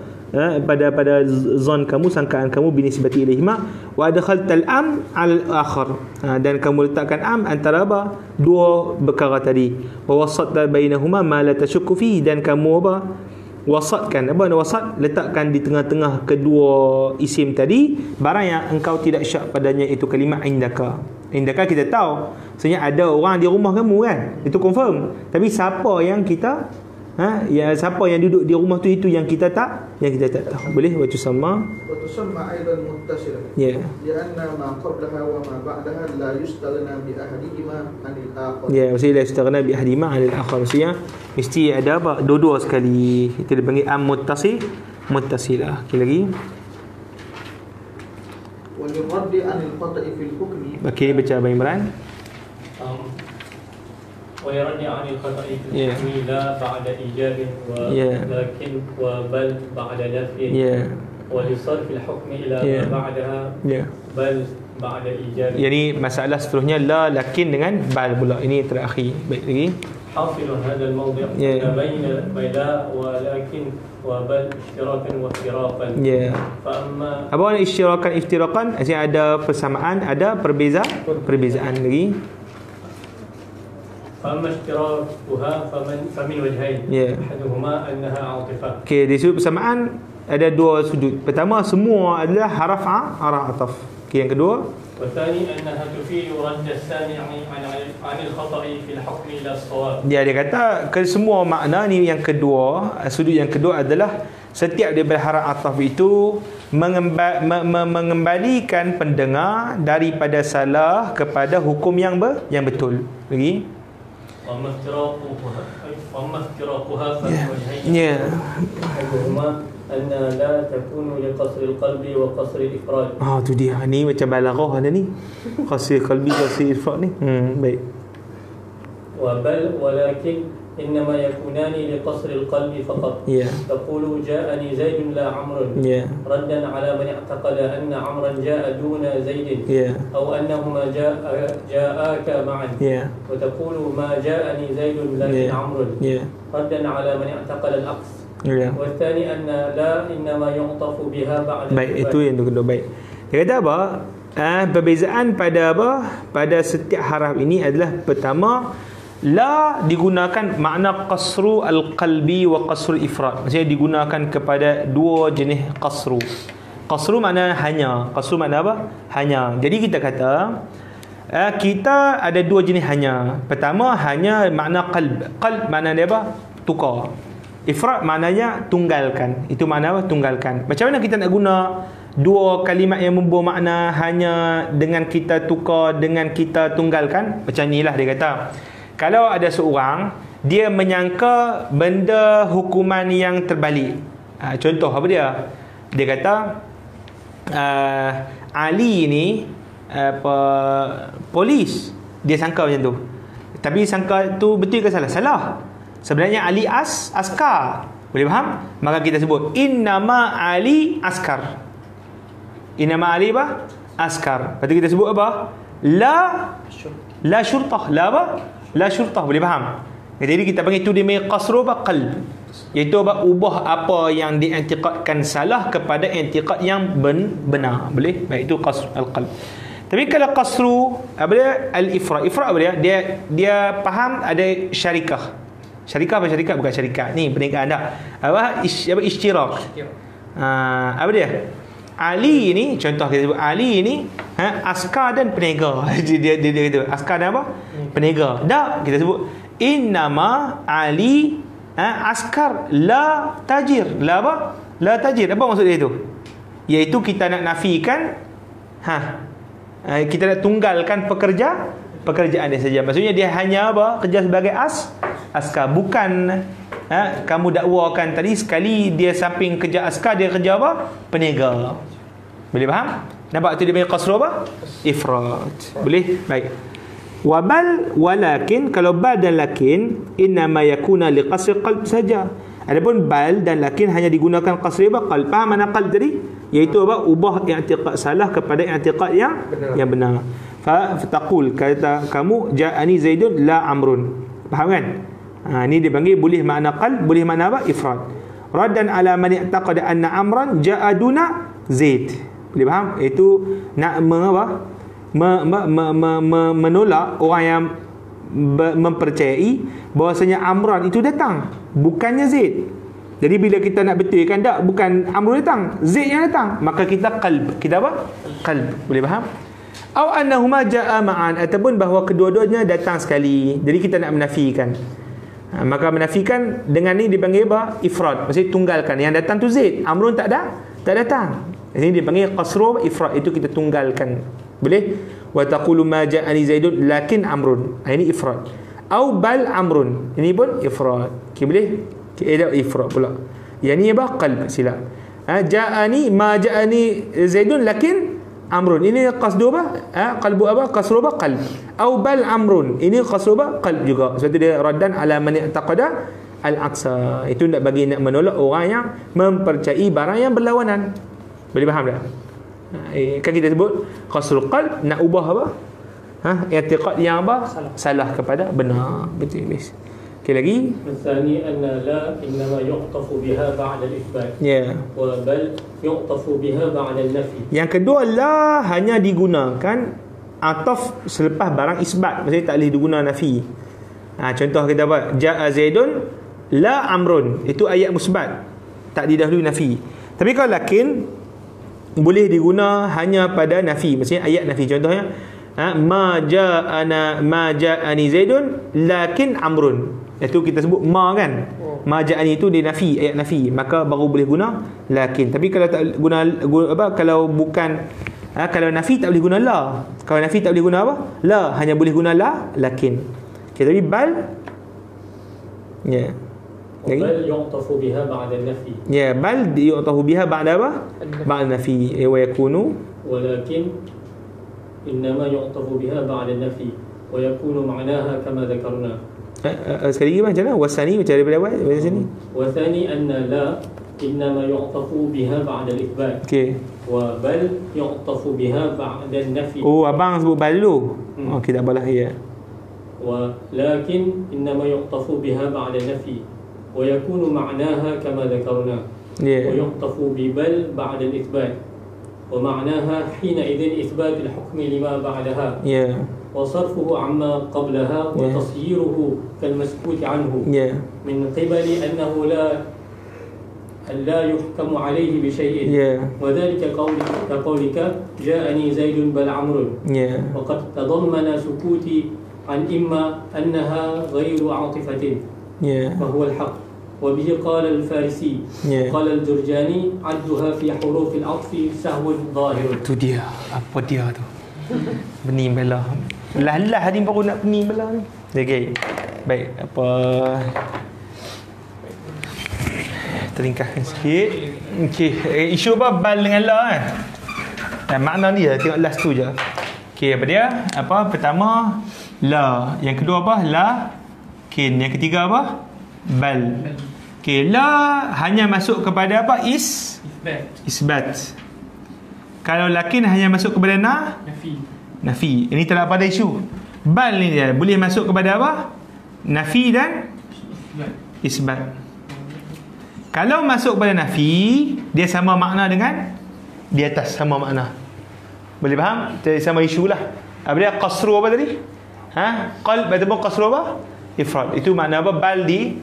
pada zon kamu, sangkaan kamu, binisbati ilaihima, wa adkhaltal am al-akhar, dan kamu letakkan am antara apa? Dua perkara tadi, wa wasatta bainahuma ma la tashukku fihi, dan kamu apa? Wasatkan. Apa wasat? Letakkan di tengah-tengah kedua isim tadi barang yang engkau tidak syak padanya, itu kalimah indaka. Indaka kita tahu sebenarnya ada orang di rumah kamu kan, itu confirm. Tapi siapa yang kita siapa yang duduk di rumah tu, itu yang kita tak tahu. Boleh waktu sama أيضا متصلة لأن ما قبلها وما بعدها لا يستغنى بأحدهما عن الآخر. Maksudnya la yustaghna bi ahadihima 'anil akhar. Maksudnya mesti ada apa? Dua-dua sekali. Kita dipanggil am muttasilah. Okey lagi. وللرد عن الخطأ في الحكم. Okey, baca Abang Imran. ويرد عن الخطأ في الحكم لا بعد إيجاب ولكن وبل بعد نفي ولصرف الحكم إلى ما بعدها بل بعد إيجاب. Jadi masalah seterusnya la lakin dengan bal pula. Ini terakhir. Baik lagi. حاصل هذا الموضع بين لا ولكن وبل اشتراكا وافتراقا. فأما apa makna ishtirakan iftirakan? Maksudnya ada persamaan, ada perbezaan lagi. فأما اشتراكها فمن وجهين أحدهما أنها عاطفة. Okey, di sudut persamaan ada dua sudut. Pertama, semua adalah haraf ataf. Okey, yang kedua, والثاني أنها تفيد رد السامع عن الخطأ في الحكم إلى الصواب. Dia kata ke semua makna ni, yang kedua, sudut yang kedua adalah setiap daripada haraf ataf itu mengembalikan pendengar daripada salah kepada hukum yang betul. Lagi. وأما افتراقها فمن وجهين أحدهما أن لا تكون لقصر القلب وقصر الإفراد. Tu dia. Ni macam balaghah ada ni. Qasir qalbi, qasir ifrad ni. Baik. ولكن إنما يكونان لقصر القلب فقط. تقول جاءني زيد لا عمرو. ردا على من اعتقد أن عمرا جاء دون زيد. أو أنهما جاءاك معا. وتقول ما جاءني زيد لكن عمرو. ردا على من اعتقد العكس. والثاني أن لا إنما يعطف بها بعد. Baik, itu yang kedua. Baik. Dia kata apa? Perbezaan pada apa? Pada setiap haraf ini adalah, pertama, la digunakan makna qasru al-qalbi wa qasru ifrad. Maksudnya digunakan kepada dua jenis qasru. Qasru makna hanya. Qasru makna apa? Hanya. Jadi kita kata kita ada dua jenis hanya. Pertama, hanya makna qalb. Qalb makna dia apa? Tukar. Ifrad maknanya tunggalkan. Itu makna apa? Tunggalkan. Macam mana kita nak guna dua kalimat yang membawa makna hanya dengan kita tukar, dengan kita tunggalkan? Macam inilah dia kata. Kalau ada seorang, dia menyangka benda hukuman yang terbalik. Contoh apa dia? Dia kata Ali ni polis. Dia sangka macam tu. Tapi sangka tu betul ke salah? Salah. Sebenarnya Ali askar. Boleh faham? Maka kita sebut innama Ali askar. Innama Ali apa? Askar. Lepas tu kita sebut apa? La syurtah. La apa? La syurtah. Boleh faham? Jadi kita panggil tu dia punya qasru apa? Qalb. Iaitu apa? Ubah apa yang diiktikadkan salah kepada iktikad yang benar. Boleh? Baik, itu qasr al-qalb. Tapi kalau qasru apa dia? Al-ifrad. Ifrad apa dia? Dia faham ada syarikah. Syarikah apa syarikat? Bukan syarikat. Ni perniagaan tak? Apa ishtirak. Apa dia? Ali ni, contoh kita sebut Ali ni askar dan peniaga. dia kata askar dan apa? Peniaga. Tak, kita sebut innama Ali askar la tajir. La apa? La tajir. Apa maksud dia tu? Iaitu kita nak nafikan kita nak tunggalkan pekerjaan dia saja. Maksudnya dia hanya apa? Kerja sebagai askar. Bukan kamu dakwakan tadi sekali dia samping kerja askar, dia kerja apa? Peniaga. Boleh faham? Nampak tu dia punya qasru apa? Ifrad. Boleh? Baik. Wabal walakin, kalau bal dan lakin innama yakuna liqasri qalb saja. Adapun bal dan lakin hanya digunakan qasri apa? Qalb. Faham mana qalb tadi? Iaitu apa? Ubah i'tiqad salah kepada i'tiqad yang benar. Fa taqul, kata kamu ja'ani Zaidun la Amrun. Faham kan? Ni dia panggil boleh makna qalb, boleh makna apa? Ifrad. Raddan ala man i'taqada anna Amran ja'a duna Zaid. Boleh faham? Itu nak menolak orang yang mempercayai bahwasanya Amran itu datang, bukannya Zaid. Jadi bila kita nak betulkan tak, bukan Amrun datang, Zaid yang datang, maka kita qalb. Kita apa? Qalb. Boleh faham? Au annahuma jaa ma'an, ataupun bahawa kedua-duanya datang sekali. Jadi kita nak menafikan. Maka menafikan dengan ni dipanggil apa? Ifrad. Maksudnya tunggalkan. Yang datang tu Zaid, Amrun tak datang. Ini dipanggil qasru ifrad. Itu kita tunggalkan. Boleh? Wa taqulu ma ja'ani Zaidun lakin Amrun. Ini ifrad. Au bal Amrun. Ini pun ifrad. Okay, boleh? Ada ifrad pula. Yang ni apa? Qalb. Sila. Ja'ani ma ja'ani Zaidun lakin Amrun. Ini qasdu apa? Qalbu apa? Qasru apa? Qalb. Au bal Amrun. Ini qasru apa? Qalb juga. Sebab itu dia raddan ala man i'taqada al-aqsa. Itu nak bagi, nak menolak orang yang mempercayai barang yang berlawanan. Boleh faham tak? Kan kita sebut qasrul qalb, nak ubah apa? I'tiqad yang apa? Salah kepada benar. Betul. Okey lagi. Tsani anna la innama yuqtafu biha ba'da al-ithbat. Ya. Wa bal yuqtafu biha ba'da an-nafi. Yang kedua, la hanya digunakan ataf selepas barang isbat. Maksudnya tak boleh digunakan nafi. Contoh kita apa? Ja'a Zaidun la Amrun. Itu ayat musbat, tak didahului nafi. Tapi kalau lakin boleh diguna hanya pada nafi, maksudnya ayat nafi. Contohnya ma ja'ani Zaidun lakin Amrun. Itu kita sebut ma kan. Ma ja'ani itu dia nafi, ayat nafi, maka baru boleh guna lakin. Tapi kalau tak guna apa, kalau bukan kalau nafi tak boleh guna la. Kalau nafi tak boleh guna apa? La, hanya boleh guna la lakin. Okay, tapi bal bal yuqtafu biha ba'da an-nafi. Ya, bal yuqtafu biha ba'da apa? Ba'da nafi. Wa yakunu walakin innama yuqtafu biha ba'da an-nafi wa yakunu ma'naha kama dhakarna. Sekali lagi macam mana? Wasani macam daripada awal macam sini. Wasani anna la innama yuqtafu biha ba'da al-ithbat. Okey. Wa bal yuqtafu biha ba'da an-nafi. Oh, abang sebut bal dulu. Okey, tak apalah ya. ولكن إنما يقطف بها بعد النفي ويكون معناها كما ذكرنا ويقطف ببل بعد الإثبات ومعناها حينئذ إثبات الحكم لما بعدها وصرفه عما قبلها وتصييره كالمسكوت عنه من قبل أنه لا لا يحكم عليه بشيء وذلك كقولك جاءني زيد بل عمرو وقد تضمن سكوتي عن إما أنها غير عاطفة وهو الحق وبه قال الفارسي قال الجرجاني عدها في حروف العطف سهو ظاهر. Itu dia, apa dia tu? Benih bela. Lah ni baru nak benih bela ni. Okey. Baik, apa teringkaskan sikit. Okey, isu apa bal dengan la kan? Dan makna dia tengok last tu je. Okey, apa dia? Apa pertama la, yang kedua apa? Lakin, yang ketiga apa? Bal. Okey, la hanya masuk kepada apa? Isbat. Kalau lakin hanya masuk kepada nafi. Ini tak ada isu. Bal ni dia boleh masuk kepada apa? Nafi dan isbat. Kalau masuk kepada nafi, dia sama makna dengan di atas, sama makna. Boleh faham? Jadi sama isu lah. Apa dia? Qasru apa tadi? Qalb ataupun qasru apa? Ifrad. Itu makna apa? Bal di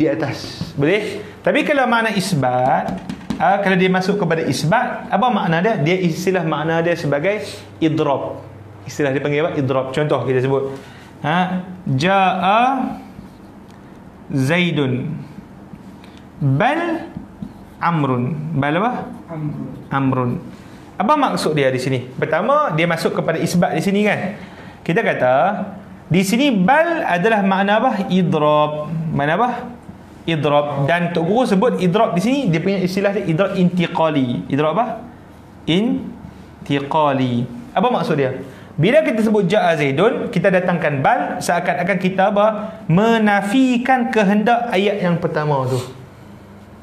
atas. Boleh? Tapi kalau makna isbat, kalau dia masuk kepada isbat, apa makna dia? Dia istilah makna dia sebagai idrab. Istilah dia panggil apa? Idrab. Contoh kita sebut. Ja'a Zaidun bal Amrun. Bal apa? Amrun. Apa maksud dia di sini? Pertama, dia masuk kepada isbat di sini kan. Kita kata di sini bal adalah makna apa? Idrab. Makna apa? Idrab. Dan Tok Guru sebut idrab di sini dia punya istilah dia idrab intiqali. Idrab apa? Intiqali. Apa maksud dia? Bila kita sebut ja'a Zaidun, kita datangkan bal, seakan-akan kita apa? Menafikan kehendak ayat yang pertama tu.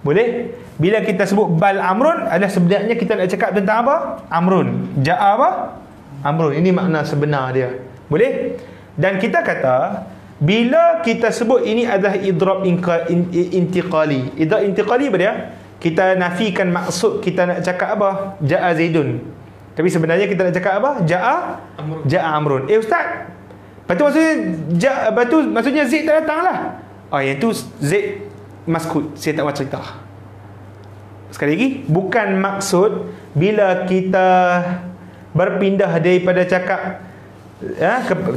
Boleh? Bila kita sebut bal Amrun, adalah sebenarnya kita nak cakap tentang apa? Amrun. Ja'a apa? Amrun. Ini makna sebenar dia. Boleh? Dan kita kata, bila kita sebut ini adalah idrab intiqali. Idrab intiqali apa dia? Kita nafikan maksud kita nak cakap apa? Ja'a Zaidun. Tapi sebenarnya kita nak cakap apa? Ja'a Amrun. Ustaz, lepas tu maksudnya Zaid tak datang lah. Yang tu Zaid maskut. Saya tak mau cerita. Sekali lagi, bukan maksud bila kita berpindah daripada cakap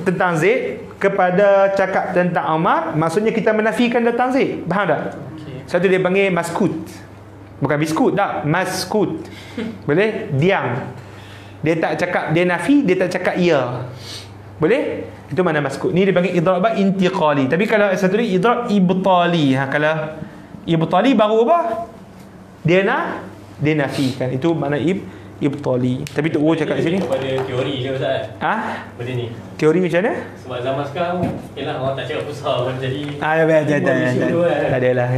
tentang Zaid kepada cakap tentang Umar, maksudnya kita menafikan datang Zaid. Faham tak? Satu dia panggil maskut. Bukan biskut tak, maskut. Boleh? Diam. Dia tak cakap, dia nafi, dia tak cakap ya. Boleh? Itu mana maskut. Ni dia panggil idrab intiqali. Tapi kalau satu ni idrab ibtali. Kalau ibtali baru apa? Dia nafikan. Itu makna ibtali. Tapi Tok Guru cakap sini kepada teori je Ustaz. Benda ni. Teori macam mana? Sebab zaman sekarang yalah orang tak cakap besar pun jadi. Tak adalah.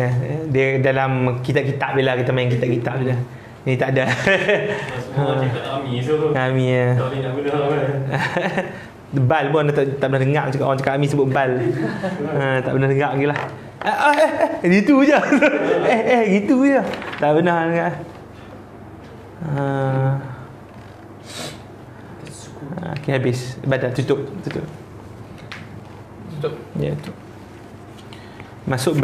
Dia dalam kitab-kitab bila kita main kitab-kitab je. Ni tak ada. Semua cakap Ami so. Ami ya. Tak boleh nak guna. Bal pun tak pernah dengar cakap orang cakap Ami sebut bal. Tak pernah dengar lagi lah. Gitu je. Gitu je. Tak pernah dengar. Okay, habis. Badan tutup. Ya, tutup. Masuk